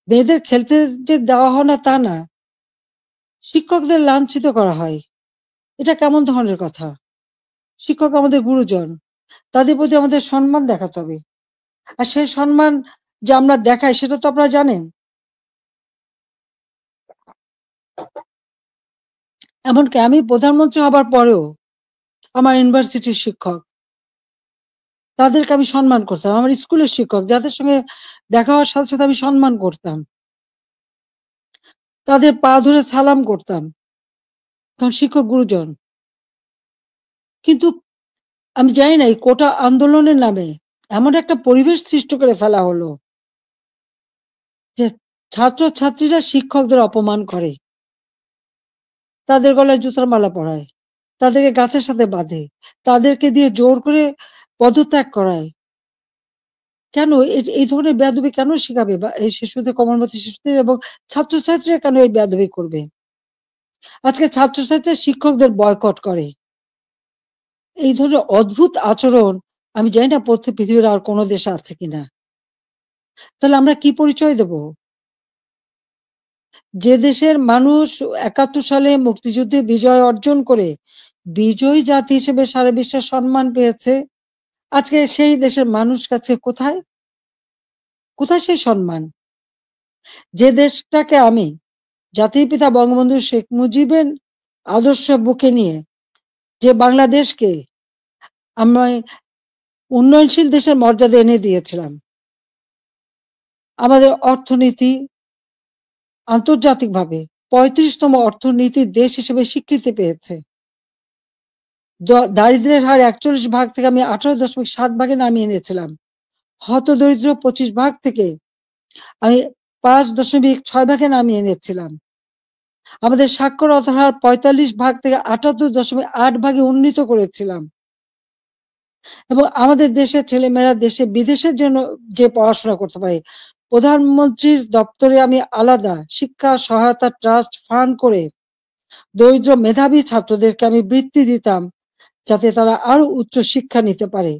মেয়েদের খেলতে যে দেওয়া হয় না তা না, শিক্ষকদের লাঞ্ছিত করা হয়। এটা কেমন ধরনের কথা? শিক্ষক আমাদের গুরুজন, তাদের প্রতি আমাদের সম্মান দেখাতে হবে। আর সেই সম্মান যে আমরা দেখাই সেটা তো আপনারা জানেন। এমনকি আমি প্রধানমন্ত্রী হবার পরেও আমার ইউনিভার্সিটির শিক্ষক, তাদেরকে আমি সম্মান করতাম। আমার স্কুলের শিক্ষক যাদের সঙ্গে দেখা হওয়ার সাথে, সাথে আমি সম্মান করতাম। তাদের পা ধরে সালাম করতাম। কারণ শিক্ষক গুরুজন। কিন্তু আমি জানি না এই কোটা আন্দোলনের নামে এমন একটা পরিবেশ সৃষ্টি করে ফেলা হলো যে ছাত্রছাত্রীরা শিক্ষকদের অপমান করে, তাদের গলায় জুতার মালা পরায়, তাদেরকে গাছের সাথে বাঁধে, তাদেরকে দিয়ে জোর করে পদত্যাগ করায়। কেন এই ধরনের বেয়াদবি কেন শিখাবে বা এই শিশুদের, কোমলমতি শিশুদের এবং ছাত্রছাত্রীরা কেন এই বেয়াদবি করবে? আজকে ছাত্রছাত্রীরা শিক্ষকদের বয়কট করে। এই ধরনের অদ্ভুত আচরণ আমি জানি না পৃথিবীর আর কোনো দেশে আছে কিনা। তাহলে আমরা কি পরিচয় দেব? যে দেশের মানুষ ৭১ সালে মুক্তিযুদ্ধে বিজয় অর্জন করে বিজয়ী জাতি হিসেবে সারা বিশ্বে সম্মান পেয়েছে, আজকে সেই দেশের মানুষ কাছে কোথায়? কোথায় সেই সম্মান? যে দেশটাকে আমি জাতির পিতা বঙ্গবন্ধু শেখ মুজিবের আদর্শ বুকে নিয়ে যে বাংলাদেশকে আমি উন্নয়নশীল দেশের মর্যাদা এনে দিয়েছিলাম, আমাদের অর্থনীতি আন্তর্জাতিকভাবে ৩৫তম অর্থনীতির দেশ হিসেবে স্বীকৃতি পেয়েছে। দারিদ্র্যের হার ৪১ ভাগ থেকে আমি ১৮.৭ ভাগে নামিয়ে এনেছিলাম। হতদরিদ্র ২৫ ভাগ থেকে আমি ৫.৬ ভাগে নামিয়ে এনেছিলাম। আমাদের সাক্ষরতার হার ৪৫ ভাগ থেকে ৭৮.৮ ভাগে উন্নীত করেছিলাম। এবং আমাদের দেশের ছেলেমেয়েরা দেশে বিদেশের জন্য যে পড়াশোনা করতে পারে, প্রধানমন্ত্রীর দপ্তরে আমি আলাদা শিক্ষা সহায়তা ট্রাস্ট ফান্ড করে দরিদ্র মেধাবী ছাত্রদেরকে আমি বৃত্তি দিতাম, যাতে তারা আরো উচ্চ শিক্ষা নিতে পারে,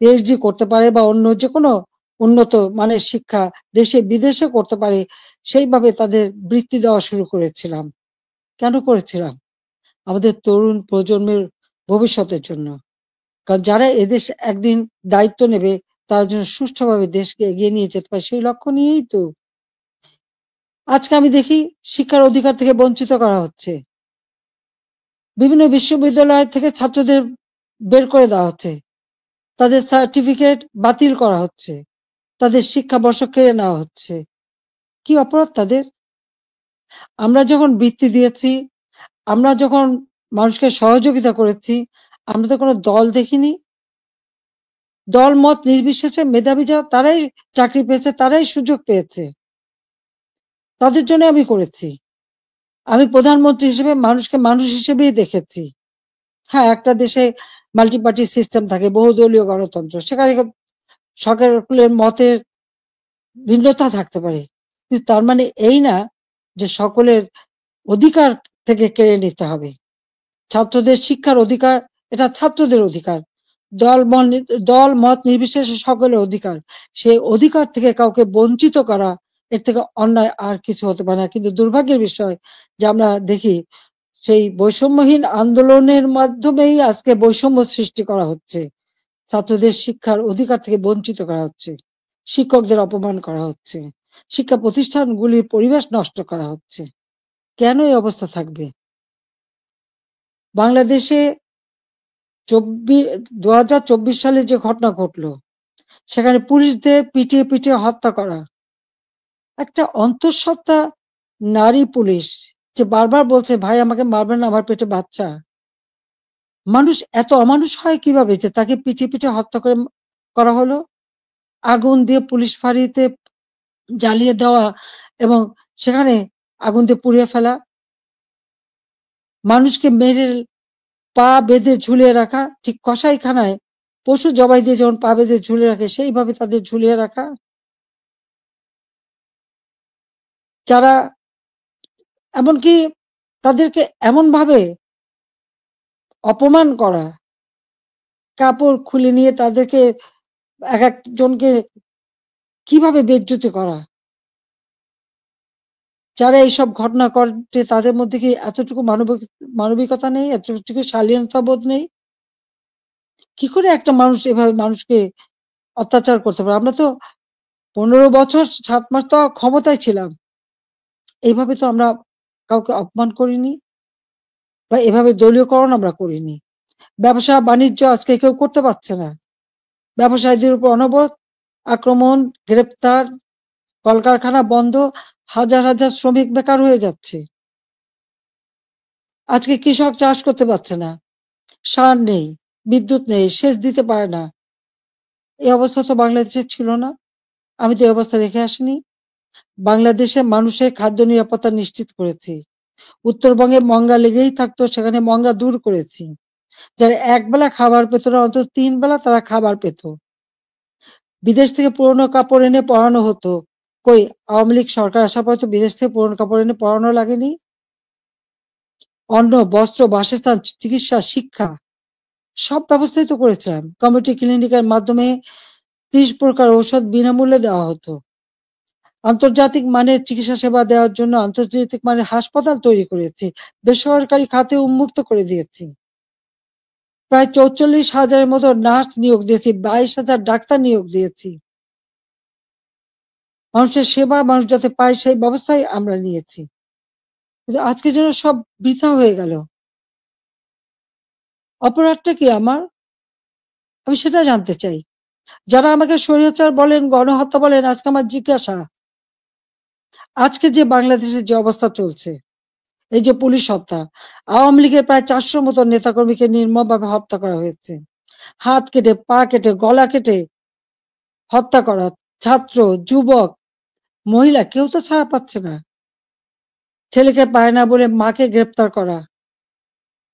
পিএইচডি করতে পারে বা অন্য যে কোনো উন্নত মানের শিক্ষা দেশে বিদেশে করতে পারে, সেইভাবে তাদের বৃত্তি দেওয়া শুরু করেছিলাম। কেন করেছিলাম? আমাদের তরুণ প্রজন্মের ভবিষ্যতের জন্য। কারণ যারা এদেশ একদিন দায়িত্ব নেবে তারা যেন সুষ্ঠুভাবে দেশকে এগিয়ে নিয়ে যেতে পারে, সেই লক্ষ্য নিয়েই তো আজকে আমি দেখি শিক্ষার অধিকার থেকে বঞ্চিত করা হচ্ছে। বিভিন্ন বিশ্ববিদ্যালয় থেকে ছাত্রদের বের করে দেওয়া হচ্ছে, তাদের সার্টিফিকেট বাতিল করা হচ্ছে, তাদের শিক্ষাবর্ষ কেড়ে নেওয়া হচ্ছে। কি অপরাধ তাদের? আমরা যখন বৃত্তি দিয়েছি, আমরা যখন মানুষকে সহযোগিতা করেছি, আমরা তো কোনো দল দেখিনি। দল মত নির্বিশেষে মেধাবী যারা তারাই চাকরি পেয়েছে, তারাই সুযোগ পেয়েছে। তাদের জন্য আমি করেছি। আমি প্রধানমন্ত্রী হিসেবে মানুষকে মানুষ হিসেবেই দেখেছি। হ্যাঁ, একটা দেশে মাল্টি পার্টি সিস্টেম থাকে, বহুদলীয় গণতন্ত্র। সেখানে সকলের মতের ভিন্নতা থাকতে পারে। কিন্তু তার মানে এই না যে সকলের অধিকার থেকে কেড়ে নিতে হবে। ছাত্রদের শিক্ষার অধিকার, এটা ছাত্রদের অধিকার। দল মত নির্বিশেষে সকলের অধিকার। সেই অধিকার থেকে কাউকে বঞ্চিত করা, এর থেকে অন্যায় আর কিছু হতে পারে না। কিন্তু দুর্ভাগ্যের বিষয় যে আমরা দেখি সেই বৈষম্যহীন আন্দোলনের মাধ্যমেই আজকে বৈষম্য সৃষ্টি করা হচ্ছে। ছাত্রদের শিক্ষার অধিকার থেকে বঞ্চিত করা হচ্ছে, শিক্ষকদের অপমান করা হচ্ছে, শিক্ষা প্রতিষ্ঠানগুলির পরিবেশ নষ্ট করা হচ্ছে। কেন এই অবস্থা থাকবে? বাংলাদেশে ২০২৪ সালে যে ঘটনা ঘটলো, সেখানে পুলিশদের পিটিয়ে পিটিয়ে হত্যা করা, একটা অন্তঃসত্ত্বা নারী পুলিশ যে বারবার বলছে, ভাই আমাকে মারবেন না, আমার পেটে বাচ্চা। মানুষ এত অমানুষ হয় কিভাবে যে তাকে পিটিয়ে পিটিয়ে হত্যা করা হলো? আগুন দিয়ে পুলিশ ফাঁড়িতে জ্বালিয়ে দেওয়া এবং সেখানে আগুন দিয়ে পুড়িয়ে ফেলা, মানুষকে মেরে পা বেঁধে ঝুলিয়ে রাখা, ঠিক কসাইখানায় পশু জবাই দিয়ে যেমন পা বেঁধে ঝুলিয়ে রাখে সেইভাবে তাদের ঝুলিয়ে রাখা, যারা এমনকি তাদেরকে এমন ভাবে অপমান করা, কাপড় খুলে নিয়ে তাদেরকে এক একজনকে কিভাবে বেজ্জতি করা। যারা এইসব ঘটনা ঘটে তাদের মধ্যে কি এতটুকু মানবিকতা নেই, এতটুকু শালীনতা বোধ নেই? কি করে একটা মানুষ এভাবে মানুষকে অত্যাচার করতে পারে? আমরা তো ১৫ বছর ৭ মাস তো ক্ষমতায় ছিলাম। এইভাবে তো আমরা কাউকে অপমান করিনি বা এভাবে দলীয়করণ আমরা করিনি। ব্যবসা-বাণিজ্য আজকে কেউ করতে পারছে না। ব্যবসায়ীদের উপর অনবরত আক্রমণ, গ্রেপ্তার, কলকারখানা বন্ধ, হাজার, হাজার শ্রমিক বেকার হয়ে যাচ্ছে। আজকে কৃষক চাষ করতে পারছে না। সার নেই, বিদ্যুৎ নেই, সেচ দিতে পারে না। এই অবস্থা তো বাংলাদেশে ছিল না। আমি তো এই অবস্থা রেখে আসিনি। বাংলাদেশে মানুষের খাদ্য নিরাপত্তা নিশ্চিত করেছি। উত্তরবঙ্গে মঙ্গা লেগেই থাকতো, সেখানে মঙ্গা দূর করেছি। যারা একবেলা খাবার পেত না, অন্তত ৩ বেলা তারা খাবার পেত। বিদেশ থেকে পুরনো কাপড় এনে পরানো হতো। কই আওয়ামী লীগ সরকার আসার পর তো বিদেশ থেকে পুরনো কাপড় এনে পরানো লাগেনি। অন্ন, বস্ত্র, বাসস্থান, চিকিৎসা, শিক্ষা সব ব্যবস্থাই তো করেছিলাম। কমিউনিটি ক্লিনিকের মাধ্যমে ৩০ প্রকার ঔষধ বিনামূল্যে দেওয়া হতো। আন্তর্জাতিক মানের চিকিৎসা সেবা দেওয়ার জন্য আন্তর্জাতিক মানের হাসপাতাল তৈরি করেছি। বেসরকারি খাতে উন্মুক্ত করে দিয়েছি। প্রায় ৪৪,০০০-এর মতো নার্স নিয়োগ দিয়েছি, ২২,০০০ ডাক্তার নিয়োগ দিয়েছি। মানুষের সেবা মানুষ যাতে পায় সেই ব্যবস্থাই আমরা নিয়েছি। কিন্তু আজকে যেন সব বৃথা হয়ে গেল। অপরাধটা কি আমার? আমি সেটা জানতে চাই। যারা আমাকে স্বৈরাচার বলেন, গণহত্যা বলেন, আজকে আমার জিজ্ঞাসা, আজকে যে বাংলাদেশের যে অবস্থা চলছে, এই যে পুলিশ হত্যা, আওয়ামী লীগের প্রায় ৪০০ মতো নেতাকর্মীকে নির্মমভাবে হত্যা করা হয়েছে। হাত কেটে, পা কেটে, গলা কেটে হত্যা করা। ছাত্র, যুবক, মহিলা কেউ তো ছাড়া পাচ্ছে না। ছেলেকে পায় না বলে মাকে গ্রেপ্তার করা,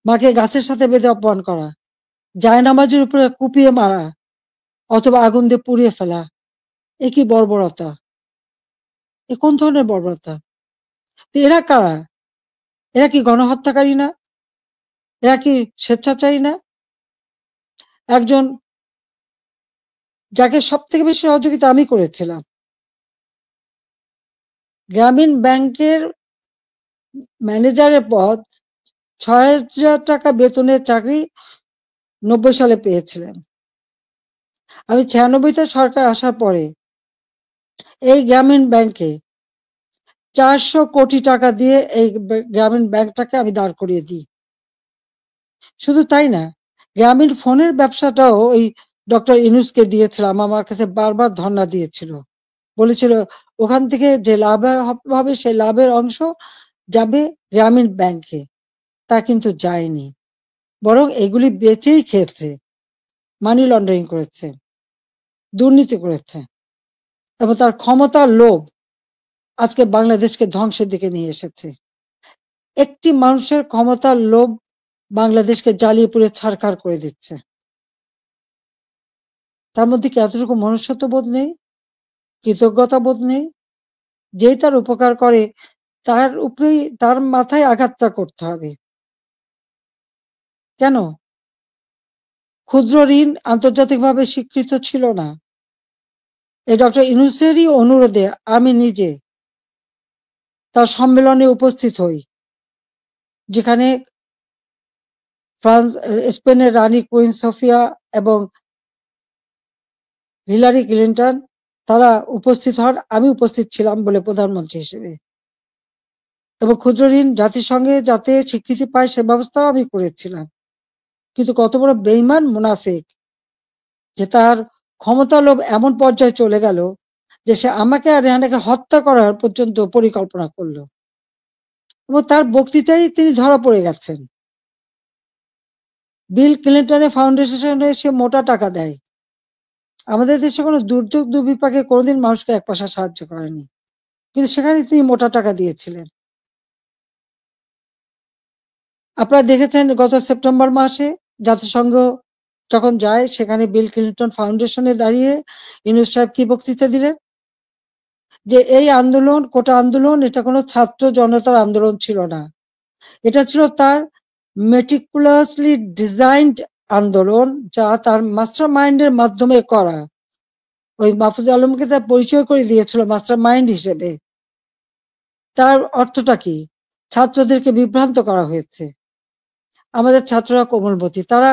মাকে গাছের সাথে বেঁধে অপমান করা, জায়নামাজের উপরে কুপিয়ে মারা অথবা আগুন দিয়ে পুড়িয়ে ফেলা। এ কি বর্বরতা? এ কোন ধরনের বর্বরতা? তো এরা কারা? এরা কি গণহত্যাকারী না? এরা কি স্বেচ্ছাচারী না? একজন যাকে সবথেকে বেশি সহযোগিতা আমি করেছিলাম, গ্রামীণ ব্যাংকের ম্যানেজারের পদ, ৬,০০০ টাকা বেতনের চাকরি ৯০ সালে পেয়েছিলেন। আমি ৯৬-তে সরকার আসার পরে এই গ্রামীণ ব্যাংকে ৪০০ কোটি টাকা দিয়ে এই গ্রামীণ ব্যাংকটাকে আমি দাঁড় করিয়ে দিই। শুধু তাই না, গ্রামীণ ফোনের ব্যবসাটাও ওই ডক্টর ইউনূসকে দিয়েছিলাম। আমার কাছে বারবার ধর্ণা দিয়েছিল। বলেছিল ওখান থেকে যে লাভ হবে সেই লাভের অংশ যাবে গ্রামীণ ব্যাংকে। তা কিন্তু যায়নি। বরং এগুলি বেচেই খেয়েছে, মানি লন্ডারিং করেছে, দুর্নীতি করেছে এবং তার ক্ষমতার লোভ আজকে বাংলাদেশকে ধ্বংসের দিকে নিয়ে এসেছে। একটি মানুষের ক্ষমতার লোভ বাংলাদেশকে জ্বালিয়ে পুড়ে ছারখার করে দিচ্ছে। তার মধ্যে কি এতটুকু মনুষ্যত্ব বোধ নেই? কৃতজ্ঞতা বোধ নেই? যেই তার উপকার করে তার উপরেই তার মাথায় আঘাতটা করতে হবে। কেন? ক্ষুদ্র ঋণ আন্তর্জাতিকভাবে স্বীকৃত ছিল না। এই ডক্টর ইউনূসেরই অনুরোধে আমি নিজে তার সম্মেলনে উপস্থিত হই, যেখানে স্পেনের রানী কুইন সোফিয়া এবং হিলারি ক্লিন্টন তারা উপস্থিত হন। আমি উপস্থিত ছিলাম বলে প্রধানমন্ত্রী হিসেবে। এবং ক্ষুদ্র ঋণ জাতিসংঘে যাতে স্বীকৃতি পায় সে ব্যবস্থাও আমি করেছিলাম। কিন্তু কত বড় বেঈমান মুনাফিক যে তার ক্ষমতা লোভ এমন পর্যায়ে চলে গেল যে সে আমাকে আর রেহানাকে হত্যা করার পর্যন্ত পরিকল্পনা করলো এবং তার বক্তৃতায় তিনি ধরা পড়ে গেছেন। বিল ক্লিন্টনের ফাউন্ডেশনে সে মোটা টাকা দেয়। আমাদের দেশে কোনো দুর্যোগ দুর্বিপাকে কোনোদিন মানুষকে এক পয়সা সাহায্য করেনি, কিন্তু সেখানে তিনি মোটা টাকা দিয়েছিলেন। আপনারা দেখেছেন গত সেপ্টেম্বর মাসে জাতিসংঘ যখন যায় সেখানে বিল ক্লিন্টন ফাউন্ডেশনে দাঁড়িয়ে ইউনূস সাহেব কি বক্তৃতা দিলেন? যে এই আন্দোলন, কোটা আন্দোলন এটা কোনো ছাত্র জনতার আন্দোলন ছিল না। এটা ছিল তার মেটিকুলাসলি ডিজাইনড আন্দোলন, যা তার মাস্টার মাইন্ডের মাধ্যমে করা। ওই মাহফুজ আলমকে তার পরিচয় করে দিয়েছিল মাস্টার মাইন্ড হিসেবে। তার অর্থটা কি? ছাত্রদেরকে বিভ্রান্ত করা হয়েছে। আমাদের ছাত্ররা কোমলমতি, তারা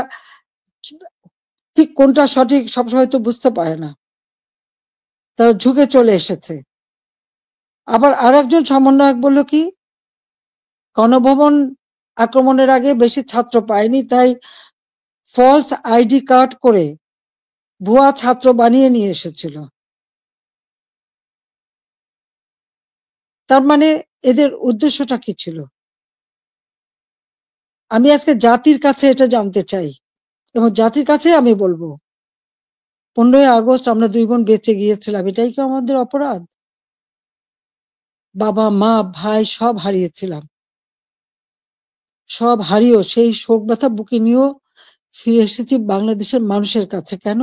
ঠিক কোনটা সঠিক সবসময় তো বুঝতে পারে না, তারা ঝুঁকে চলে এসেছে। আবার আরেকজন সমন্বয়ক বলল কি, গণভবন আক্রমণের আগে বেশি ছাত্র পায়নি, তাই ফলস আইডি কার্ড করে ভুয়া ছাত্র বানিয়ে নিয়ে এসেছিল। তার মানে এদের উদ্দেশ্যটা কি ছিল? আমি আজকে জাতির কাছে এটা জানতে চাই, এবং জাতির কাছে আমি বলবো, 15ই আগস্ট আমরা 2 বোন বেঁচে গিয়েছিলাম, এটাই কি আমাদের অপরাধ? বাবা মা ভাই সব হারিয়েছিলাম, সব হারিয়েও সেই শোক ব্যথা বুকে নিয়েও ফিরে এসেছি বাংলাদেশের মানুষের কাছে। কেন?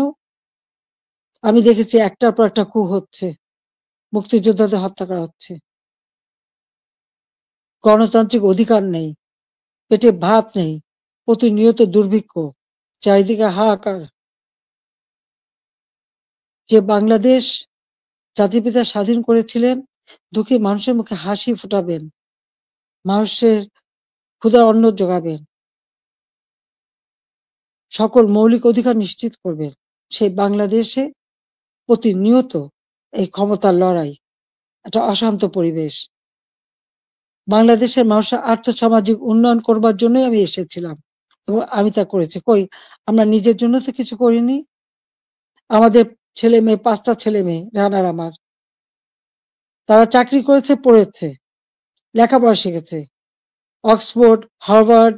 আমি দেখেছি একটার পর একটা কূপ হচ্ছে, মুক্তিযোদ্ধাদের হত্যা করা হচ্ছে, গণতান্ত্রিক অধিকার নেই, পেটে ভাত নেই, প্রতিনিয়ত দুর্ভিক্ষ, চারিদিকে হাহাকার। যে বাংলাদেশ জাতির পিতা স্বাধীন করেছিলেন, দুঃখী মানুষের মুখে হাসি ফোটাবেন, মানুষের ক্ষুধার অন্ন যোগাবেন, সকল মৌলিক অধিকার নিশ্চিত করবেন, সেই বাংলাদেশে প্রতিনিয়ত এই ক্ষমতার লড়াই, একটা অশান্ত পরিবেশ। বাংলাদেশের মানুষের আর্থসামাজিক উন্নয়ন করবার জন্যই আমি এসেছিলাম, এবং আমি তা করেছি। কই, আমরা নিজের জন্য তো কিছু করিনি? আমাদের ছেলে মেয়ে, 5টা ছেলে মেয়ে, রানার আমার, তারা চাকরি করেছে, পড়েছে, লেখাপড়া শিখেছে, অক্সফোর্ড, হার্ভার্ড,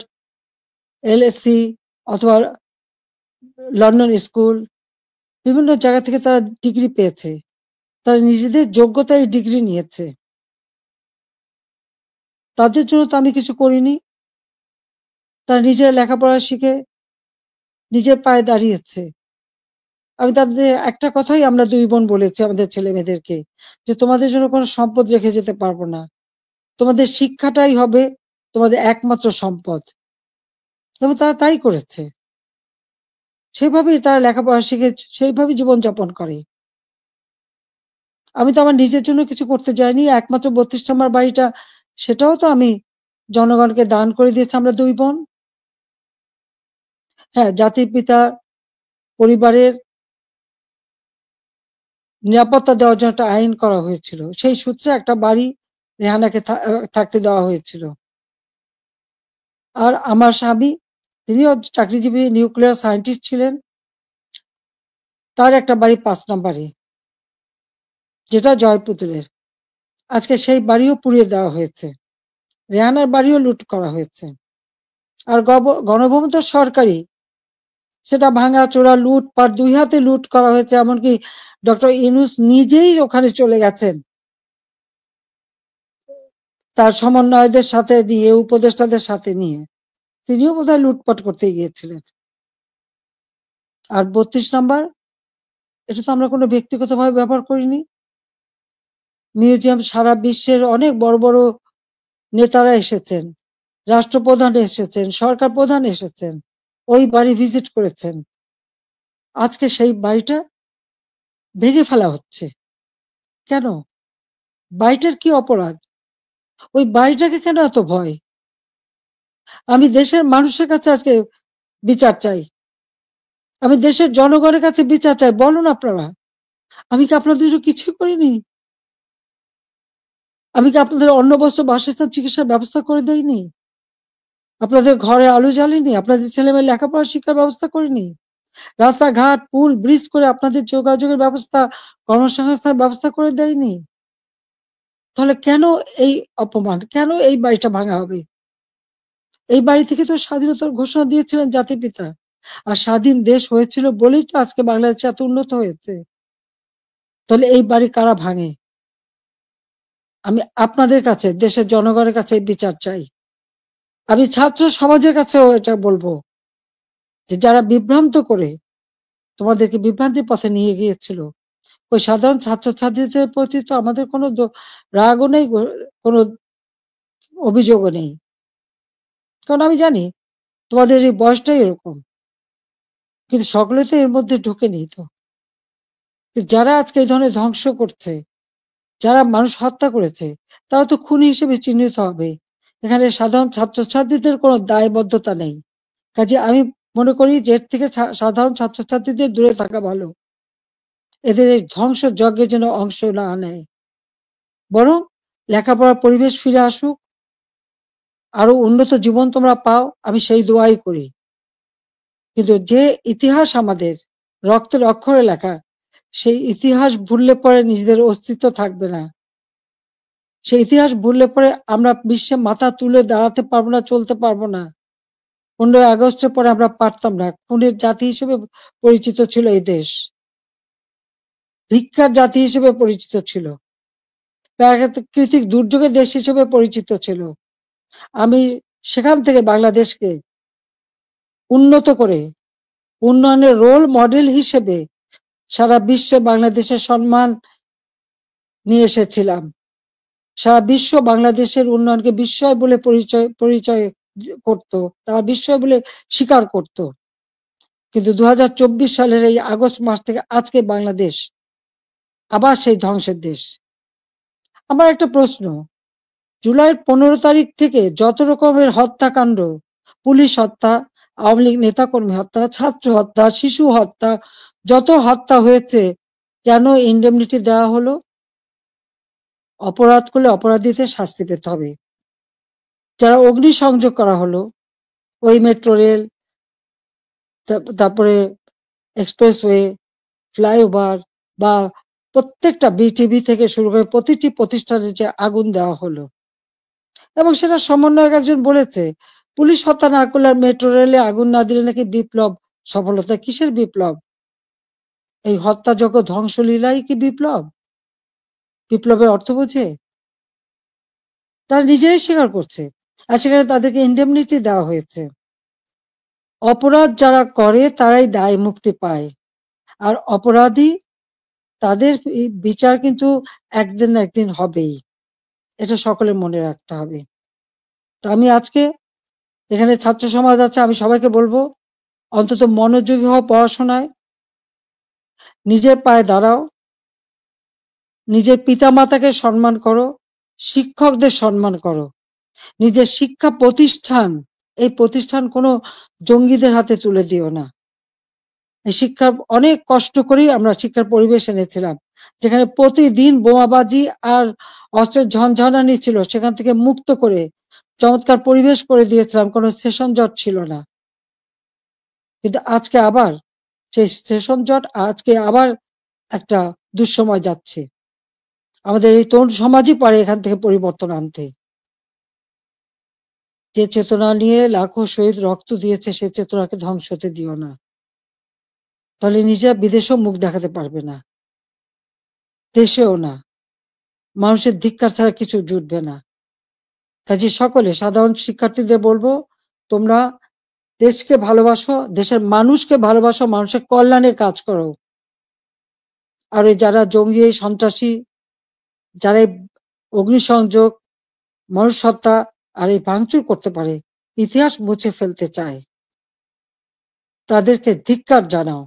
এলএসসি অথবা লন্ডন স্কুল, বিভিন্ন জায়গা থেকে তারা ডিগ্রি পেয়েছে, তারা নিজেদের যোগ্যতায় ডিগ্রি নিয়েছে। তাদের জন্য তো আমি কিছু করিনি। তারা নিজের লেখাপড়া শিখে নিজের পায়ে দাঁড়িয়েছে। আমি তাদের একটা কথাই আমরা 2 বোন বলেছি আমাদের ছেলে মেয়েদেরকে, যে তোমাদের জন্য কোনো সম্পদ রেখে যেতে পারবো না, তোমাদের শিক্ষাটাই হবে তোমাদের একমাত্র সম্পদ। এবং তারা তাই করেছে, সেভাবেই তারা লেখাপড়া শিখে সেইভাবেই জীবনযাপন করে। আমি তো আমার নিজের জন্য কিছু করতে যাইনি, একমাত্র 32 নম্বর বাড়িটা, সেটাও তো আমি জনগণকে দান করে দিয়েছি আমরা 2 বোন। হ্যাঁ, জাতির পিতা পরিবারের নিরাপত্তা দেওয়ার জন্য একটা আইন করা হয়েছিল, সেই সূত্রে একটা বাড়ি রেহানাকে থাকতে দেওয়া হয়েছিল। আর আমার স্বামী, তিনিও চাকরিজীবী নিউক্লিয়ার সায়েন্টিস্ট ছিলেন, তার একটা বাড়ি 5 নম্বরে, যেটা জয়পুতুলের। আজকে সেই বাড়িও পুড়িয়ে দেওয়া হয়েছে, রেহানার বাড়িও লুট করা হয়েছে। আর গণভবন তো সরকারি, সেটা ভাঙাচোরা লুটপাট 2 হাতে লুট করা হয়েছে। এমনকি ডক্টর ইউনূস নিজেই ওখানে চলে গেছেন তার সমন্বয়কদের সাথে নিয়ে, উপদেষ্টাদের সাথে নিয়ে, তিনিও বোধহয় লুটপাট করতে গিয়েছিলেন। আর 32 নম্বর, এটা তো আমরা কোনো ব্যক্তিগতভাবে ব্যবহার করিনি। মিউজিয়াম সারা বিশ্বের অনেক বড় বড় নেতারা এসেছেন, রাষ্ট্রপ্রধান এসেছেন, সরকার প্রধান এসেছেন, ওই বাড়ি ভিজিট করেছেন। আজকে সেই বাড়িটা ভেঙে ফেলা হচ্ছে কেন? বাড়িটার কি অপরাধ? ওই বাড়িটাকে কেন এত ভয়? আমি দেশের মানুষের কাছে আজকে বিচার চাই, আমি দেশের জনগণের কাছে বিচার চাই। বলুন আপনারা, আমি কি আপনাদের জন্য কিছুই করিনি? আমি কি আপনাদের অন্ন বস্ত্র বাসস্থান চিকিৎসার ব্যবস্থা করে দেইনি? আপনাদের ঘরে আলো জ্বালিনি? আপনাদের ছেলে মেয়ে লেখাপড়া শিক্ষার ব্যবস্থা করিনি? রাস্তাঘাট, পুল, ব্রিজ করে আপনাদের যোগাযোগের ব্যবস্থা, কর্মসংস্থানের ব্যবস্থা করে দেয়নি? তাহলে কেন এই অপমান? কেন এই বাড়িটা ভাঙা হবে? এই বাড়ি থেকে তো স্বাধীনতার ঘোষণা দিয়েছিলেন জাতির পিতা। আর স্বাধীন দেশ হয়েছিল বলেই তো আজকে বাংলাদেশ এত উন্নত হয়েছে। তাহলে এই বাড়ি কারা ভাঙে? আমি আপনাদের কাছে, দেশের জনগণের কাছে এই বিচার চাই। আমি ছাত্র সমাজের কাছেও এটা বলবো, যে যারা বিভ্রান্ত করে তোমাদেরকে বিভ্রান্তির পথে নিয়ে গিয়েছিল, ওই সাধারণ ছাত্রছাত্রীদের প্রতি তো আমাদের কোনো রাগও নেই, কোনো অভিযোগও নেই। কারণ আমি জানি তোমাদের এই বয়সটাই এরকম। কিন্তু সকলে তো এর মধ্যে ঢুকেনি তো। যারা আজকে এই ধরনের ধ্বংস করছে, যারা মানুষ হত্যা করেছে, তারা তো খুনি হিসেবে চিহ্নিত হবে। এখানে সাধারণ ছাত্রছাত্রীদের কোনো দায়বদ্ধতা নেই। কাজে আমি মনে করি যে এর থেকে সাধারণ ছাত্রছাত্রীদের দূরে থাকা ভালো। এদের এই ধ্বংস যজ্ঞের যেন অংশ না নেয়, বরং লেখাপড়ার পরিবেশ ফিরে আসুক, আরো উন্নত জীবন তোমরা পাও, আমি সেই দোয়াই করি। কিন্তু যে ইতিহাস আমাদের রক্তের অক্ষরে লেখা, সেই ইতিহাস ভুললে পরে নিজেদের অস্তিত্ব থাকবে না। সেই ইতিহাস ভুললে পরে আমরা বিশ্বে মাথা তুলে দাঁড়াতে পারবো না, চলতে পারবো না। 15ই আগস্টের পরে আমরা পারতাম না। খুনের জাতি হিসেবে পরিচিত ছিল এই দেশ, ভিক্ষার জাতি হিসেবে পরিচিত ছিল, প্রাকৃতিক দুর্যোগের দেশ হিসেবে পরিচিত ছিল। আমি সেখান থেকে বাংলাদেশকে উন্নত করে উন্নয়নের রোল মডেল হিসেবে সারা বিশ্বে বাংলাদেশের সম্মান নিয়ে এসেছিলাম। সারা বিশ্ব বাংলাদেশের উন্নয়নকে বিস্ময় বলে পরিচয় করত, তারা বিস্ময় বলে স্বীকার করত। কিন্তু 2024 সালের এই আগস্ট মাস থেকে আজকে বাংলাদেশ আবার সেই ধ্বংসের দেশ। আমার একটা প্রশ্ন, জুলাইয়ের 15 তারিখ থেকে যত রকমের হত্যাকাণ্ড, পুলিশ হত্যা, আওয়ামী লীগ নেতাকর্মী হত্যা, ছাত্র হত্যা, শিশু হত্যা, যত হত্যা হয়েছে, কেন ইন্ডেমনিটি দেওয়া হলো? অপরাধ করলে অপরাধীদের শাস্তি পেতে হবে। যারা অগ্নিসংযোগ করা হলো, ওই মেট্রো রেল, তারপরে এক্সপ্রেসওয়ে, ফ্লাইওভার বা প্রত্যেকটা বিটিভি থেকে শুরু করে প্রতিটি প্রতিষ্ঠানে যে আগুন দেওয়া হলো, এবং সেটা সমন্বয়ক একজন বলেছে পুলিশ হত্যা না করলে আর মেট্রো রেলে আগুন না দিলে নাকি বিপ্লব সফলতা। কিসের বিপ্লব? এই হত্যাযজ্ঞ ধ্বংসলীলাই কি বিপ্লব? বিপ্লবের অর্থ বোঝে? তারা নিজেরাই স্বীকার করছে, আর সেখানে তাদেরকে ইন্ডেমনিটি দেওয়া হয়েছে। অপরাধ যারা করে তারাই দায় মুক্তি পায়, আর অপরাধী তাদের বিচার কিন্তু একদিন না একদিন হবেই। এটা সকলের মনে রাখতে হবে। তো আমি আজকে এখানে ছাত্র সমাজ আছে, আমি সবাইকে বলবো অন্তত মনোযোগী হও পড়াশোনায়, নিজের পায়ে দাঁড়াও, নিজের পিতামাতাকে সম্মান করো, শিক্ষকদের সম্মান করো, নিজের শিক্ষা প্রতিষ্ঠান, এই প্রতিষ্ঠান কোনো জঙ্গিদের হাতে তুলে দিও না। এই শিক্ষার অনেক কষ্ট করেই আমরা শিক্ষার পরিবেশ এনেছিলাম, যেখানে প্রতিদিন বোমাবাজি আর অস্ত্রের ঝনঝনানি ছিল, সেখান থেকে মুক্ত করে চমৎকার পরিবেশ করে দিয়েছিলাম, কোনো সেশন জট ছিল না। কিন্তু আজকে আবার সেই সেশন জট, আজকে আবার একটা দুঃসময় যাচ্ছে। আমাদের এই তরুণ সমাজই পারে এখান থেকে পরিবর্তন আনতে। যে চেতনা নিয়ে লাখো শহীদ রক্ত দিয়েছে, সে চেতনাকে ধ্বংস হতে দিও না, তাহলে নিজেরা বিদেশেও মুখ দেখাতে পারবে না, দেশেও না। মানুষের ধিক্কার ছাড়া কিছু জুটবে না। কাজে সকলে সাধারণ শিক্ষার্থীদের বলবো, তোমরা দেশকে ভালোবাসো, দেশের মানুষকে ভালোবাসো, মানুষের কল্যাণে কাজ করো। আর ওই যারা জঙ্গি, সন্ত্রাসী, যারা অগ্নিসংযোগ, মানুষ হত্যা আর এই ভাঙচুর করতে পারে, ইতিহাস মুছে ফেলতে চায়, তাদেরকে ধিক্কার জানাও।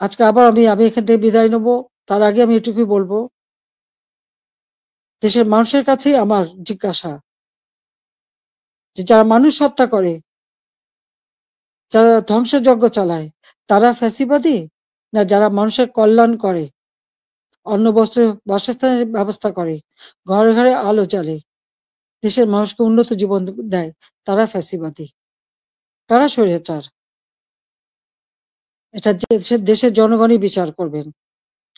আজকে আবার আমি এখান থেকে বিদায় নেব। তার আগে আমি এটুকুই বলবো, দেশের মানুষের কাছেই আমার জিজ্ঞাসা, যে যারা মানুষ হত্যা করে, যারা ধ্বংসযজ্ঞ চালায়, তারা ফ্যাসিবাদী, না যারা মানুষের কল্যাণ করে, অন্ন বস্ত্র বাসস্থানের ব্যবস্থা করে, ঘরে ঘরে আলো জ্বালে, দেশের মানুষকে উন্নত জীবন দেয়, তারা ফ্যাসিবাদী? কারা স্বৈরাচার? এটা দেশের জনগণই বিচার করবেন।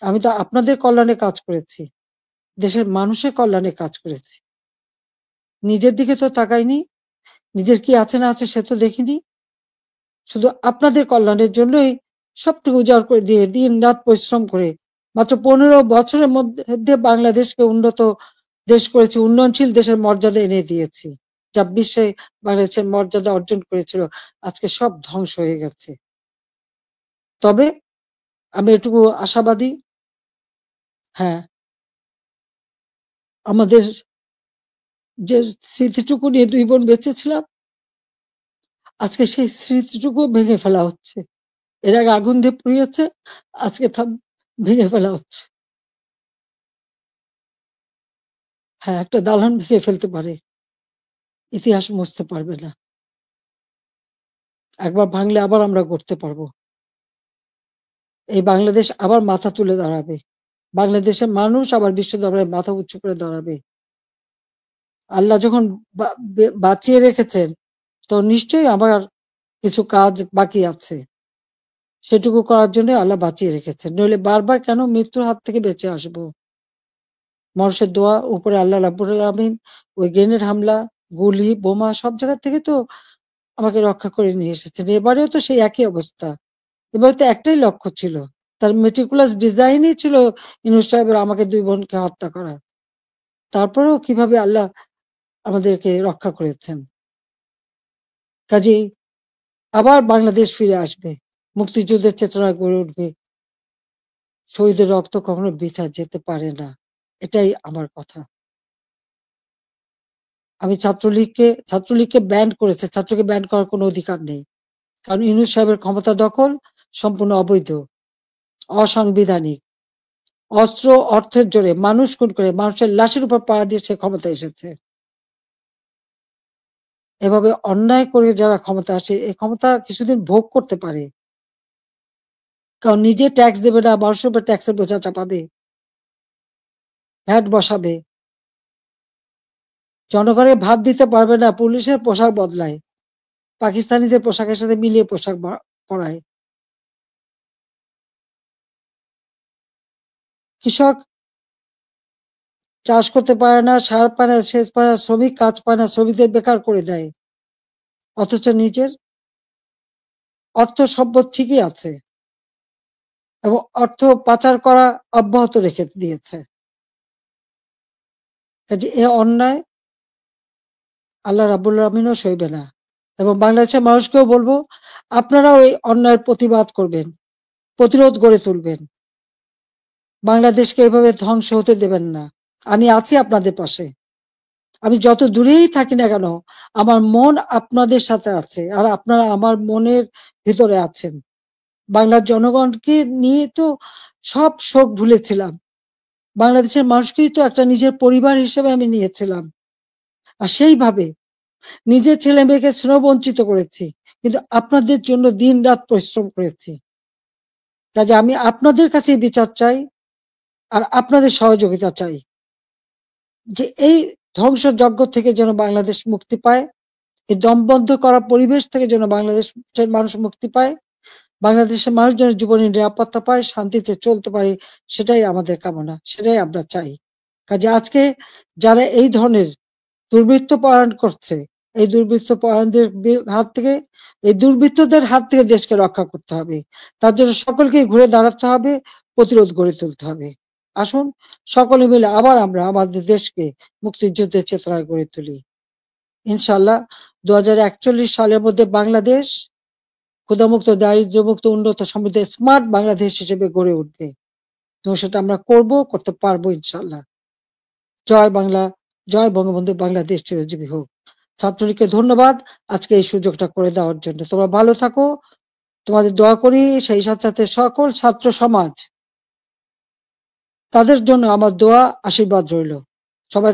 আমি তো আপনাদের কল্যাণে কাজ করেছি, দেশের মানুষের কল্যাণে কাজ করেছি, নিজের দিকে তো তাকাইনি, নিজের কি আছে না আছে সে তো দেখিনি। শুধু আপনাদের কল্যাণের জন্যই সবটুকু উজাড় করে দিয়ে দিন রাত পরিশ্রম করে মাত্র 15 বছরের মধ্যে বাংলাদেশকে উন্নত দেশ করেছি, উন্নয়নশীল দেশের মর্যাদা এনে দিয়েছি, যা বিশ্বে বাংলাদেশের মর্যাদা অর্জন করেছিল, আজকে সব ধ্বংস হয়ে গেছে। তবে আমি এটুকু আশাবাদী, হ্যাঁ, আমাদের যে স্মৃতিটুকু নিয়ে দুই বোন বেঁচেছিলাম, আজকে সেই স্মৃতিটুকু ভেঙে ফেলা হচ্ছে। এর আগে আগুন দিয়ে পুড়িয়েছে, আজকে ভেঙে ফেলা হচ্ছে। হ্যাঁ, একটা দালান ভেঙে ফেলতে পারে, ইতিহাস মুছতে পারবে না। একবার ভাঙলে আবার আমরা গড়তে পারবো। এই বাংলাদেশ আবার মাথা তুলে দাঁড়াবে। বাংলাদেশের মানুষ আবার বিশ্ব দরবারে মাথা উঁচু করে দাঁড়াবে। আল্লাহ যখন বাঁচিয়ে রেখেছেন, তো নিশ্চয়ই আমার কিছু কাজ বাকি আছে। সেটুকু করার জন্য আল্লাহ বাঁচিয়ে রেখেছেন। নইলে বারবার কেন মৃত্যুর হাত থেকে বেঁচে আসবো? মানুষের দোয়া, উপরে আল্লাহ রাব্বুল আলামিন ওই গ্রেনেড হামলা, গুলি, বোমা সব জায়গা থেকে তো আমাকে রক্ষা করে নিয়ে এসেছেন। এবারেও তো সেই একই অবস্থা। এবারে তো একটাই লক্ষ্য ছিল। তার meticulous ডিজাইনই ছিল ইউনূস সাহেবের আমাকে ২ বোনকে হত্যা করা। তারপরেও কিভাবে আল্লাহ আমাদেরকে রক্ষা করেছেন। কাজেই আবার বাংলাদেশ ফিরে আসবে। মুক্তিযুদ্ধের চেতনা গড়ে উঠবে। শহীদের রক্ত কখনো বৃথা যেতে পারে না। এটাই আমার কথা। আমি ছাত্রলীগকে ব্যান করেছে। ছাত্রকে ব্যান করার কোনো অধিকার নেই। কারণ ইউনূস সাহেবের ক্ষমতা দখল সম্পূর্ণ অবৈধ, অসাংবিধানিক। অস্ত্র, অর্থের জোরে মানুষ খুন করে মানুষের লাশের উপর পাড়া দিয়ে সে ক্ষমতায় এসেছে। এভাবে অন্যায় করে যারা ক্ষমতা আসে, এই ক্ষমতা কিছুদিন ভোগ করতে পারে। কারণ নিজে ট্যাক্স দেবে না, মানুষের উপর ট্যাক্সের বোঝা চাপাবে, ভ্যাট বসাবে। জনগণের ভাত দিতে পারবে না, পুলিশের পোশাক বদলায়। পাকিস্তানিদের পোশাকের সাথে মিলিয়ে পোশাক পরায়। কৃষক চাষ করতে পারে না, সার পায় না, সেচ পায় না, শ্রমিক কাজ পায় না, শ্রমিকদের বেকার করে দেয়। অথচ নিজের অর্থ সম্পদ ঠিকই আছে এবং অর্থ পাচার করা অব্যাহত রেখে দিয়েছে। কাজে এ অন্যায় আল্লাহ রাব্বুল আলামিনও সইবে না। এবং বাংলাদেশের মানুষকেও বলবো, আপনারাও এই অন্যায়ের প্রতিবাদ করবেন, প্রতিরোধ গড়ে তুলবেন। বাংলাদেশকে এভাবে ধ্বংস হতে দেবেন না। আমি আছি আপনাদের পাশে। আমি যত দূরেই থাকি না কেন, আমার মন আপনাদের সাথে আছে। আর আপনারা আমার মনের ভিতরে আছেন। বাংলার জনগণকে নিয়ে তো সব শোক ভুলেছিলাম। বাংলাদেশের মানুষকেই তো একটা নিজের পরিবার হিসেবে আমি নিয়েছিলাম। আর সেইভাবে নিজের ছেলে-মেয়েকে স্নেহ-বঞ্চিত করেছি। কিন্তু আপনাদের জন্য দিন-রাত পরিশ্রম করেছি। কাজে আমি আপনাদের কাছেই বিচার চাই, আর আপনাদের সহযোগিতা চাই। যে এই ধ্বংসযজ্ঞ থেকে যেন বাংলাদেশ মুক্তি পায়, এই দমবন্ধ করা পরিবেশ থেকে যেন বাংলাদেশের মানুষ মুক্তি পায়, বাংলাদেশের মানুষ যেন জীবনের নিরাপত্তা পায়, শান্তিতে চলতে পারে, সেটাই আমাদের কামনা, সেটাই আমরা চাই। কাজে আজকে যারা এই ধরনের দুর্বৃত্ত পরায়ণ করছে, এই দুর্বৃত্ত পরায়ণদের হাত থেকে, এই দুর্বৃত্তদের হাত থেকে দেশকে রক্ষা করতে হবে। তার জন্য সকলকেই ঘুরে দাঁড়াতে হবে, প্রতিরোধ গড়ে তুলতে হবে। আসুন সকলে মিলে আবার আমরা আমাদের দেশকে মুক্তিযুদ্ধের চেতনায় গড়ে তুলি। ইনশাআল্লাহ ২০৪১ সালের মধ্যে বাংলাদেশ ক্ষুধামুক্ত, দারিদ্র্যমুক্ত, উন্নত, সমৃদ্ধ, স্মার্ট বাংলাদেশ হিসেবে গড়ে উঠবে এবং সেটা আমরা করতে পারবো ইনশাআল্লাহ। জয় বাংলা, জয় বঙ্গবন্ধু, বাংলাদেশ চিরজীবী হোক। ছাত্রলীগকে ধন্যবাদ আজকে এই সুযোগটা করে দেওয়ার জন্য। তোমরা ভালো থাকো, তোমাদের দোয়া করি। সেই সাথে সাথে সকল ছাত্র সমাজ, তাদের জন্য আমার দোয়া, আশীর্বাদ রইল। সবাই